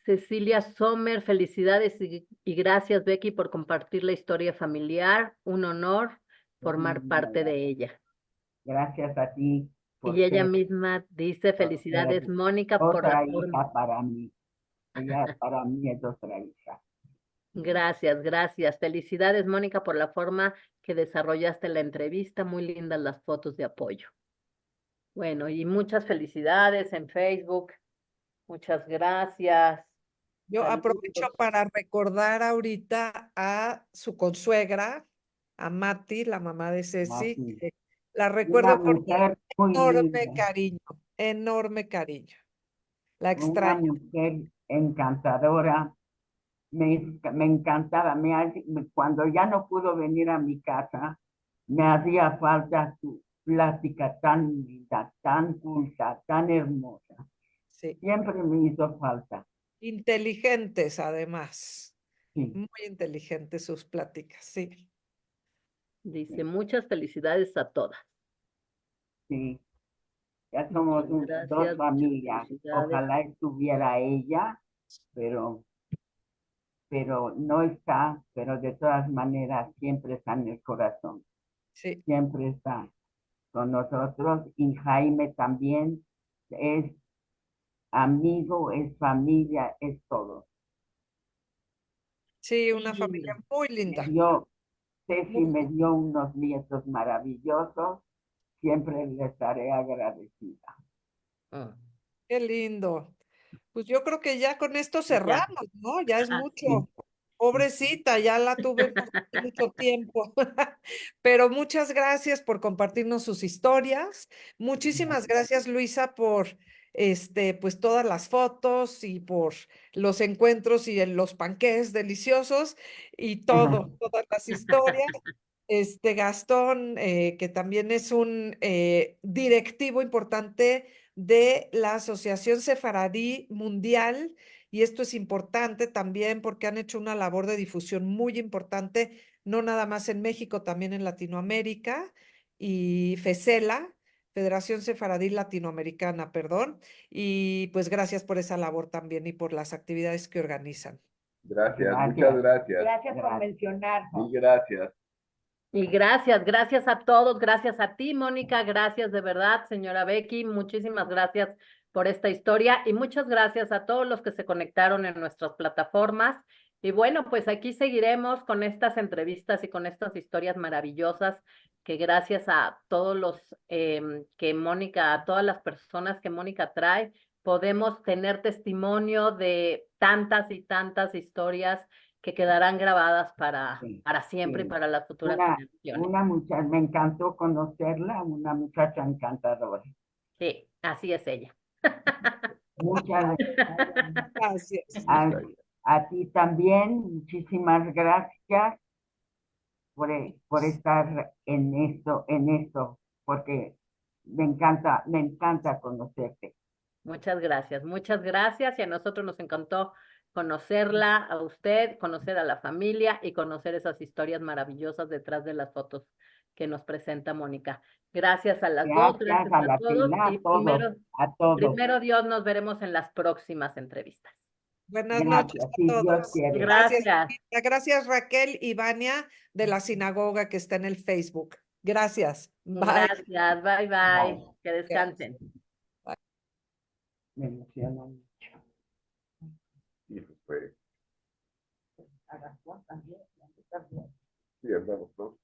Cecilia Sommer, felicidades y gracias, Becky, por compartir la historia familiar. Un honor formar parte de ella. Gracias a ti Y ella por misma dice, ser felicidades, Mónica, por la otra forma. hija para mí. Ella para mí es otra hija. Gracias, gracias. Felicidades, Mónica, por la forma que desarrollaste la entrevista. Muy lindas las fotos de apoyo. Bueno, y muchas felicidades en Facebook. Muchas gracias. Yo aprovecho Saludos. para recordar ahorita a su consuegra, a Mati, la mamá de Ceci, Así. que la Una recuerdo con mujer muy linda, enorme cariño. La una extraño. mujer encantadora. Me encantaba. Cuando ya no pudo venir a mi casa, me hacía falta su plática tan linda, tan culta, tan hermosa. Sí. Siempre me hizo falta. Inteligentes, además. Sí, Muy inteligentes sus pláticas, sí. Dice, sí, muchas felicidades a todas. sí. Ya somos Muchas dos gracias, muchas familias. felicidades. Ojalá estuviera ella, pero no está, pero de todas maneras siempre está en el corazón, Sí, siempre está con nosotros. Y Jaime también es amigo, es familia, es todo. sí, Qué una familia lindo. muy Me linda. dio, Ceci Muy, me dio unos nietos maravillosos, siempre le estaré agradecida. Ah, qué lindo. Pues yo creo que ya con esto ya. cerramos, ¿no? Ya es Sí. mucho. Pobrecita, ya la tuve mucho tiempo. Pero muchas gracias por compartirnos sus historias. Muchísimas gracias, Luisa, por pues todas las fotos y por los encuentros y los panqués deliciosos y todo, todas las historias. Gastón, que también es un directivo importante de la Asociación Sefaradí Mundial, y esto es importante también porque han hecho una labor de difusión muy importante, no nada más en México, también en Latinoamérica, y FESELA, Federación Sefaradí Latinoamericana, perdón, y pues gracias por esa labor también y por las actividades que organizan. Gracias, muchas Gracias. gracias. Gracias por mencionarnos. Mil gracias. Y gracias, gracias a todos, gracias a ti, Mónica, gracias de verdad, señora Becky, muchísimas gracias por esta historia y muchas gracias a todos los que se conectaron en nuestras plataformas. Y bueno, pues aquí seguiremos con estas entrevistas y con estas historias maravillosas que gracias a todos los que Mónica, a todas las personas que Mónica trae, podemos tener testimonio de tantas y tantas historias que quedarán grabadas Sí, para siempre y sí. para las futuras Una, generaciones. una muchacha, me encantó conocerla, una muchacha encantadora. Sí, así es ella. Muchas Gracias. a, a ti también, muchísimas gracias por estar en esto, porque me encanta conocerte. Muchas gracias y a nosotros nos encantó conocerla, a usted, conocer a la familia y conocer esas historias maravillosas detrás de las fotos que nos presenta Mónica. Gracias a las dos, Gracias gracias a a la todos Pilar, y a todos, a todos. primero Dios nos veremos en las próximas entrevistas. Buenas noches Gracias, a si Dios todos. quiere. Gracias, Gracias, Lupita. Gracias, Raquel y Vania de la sinagoga que está en el Facebook. Gracias. Bye. gracias, bye bye, Bye. que descansen. Me emociona mucho. Sí, pues fue. Agastón también, también. Sí, andamos todos.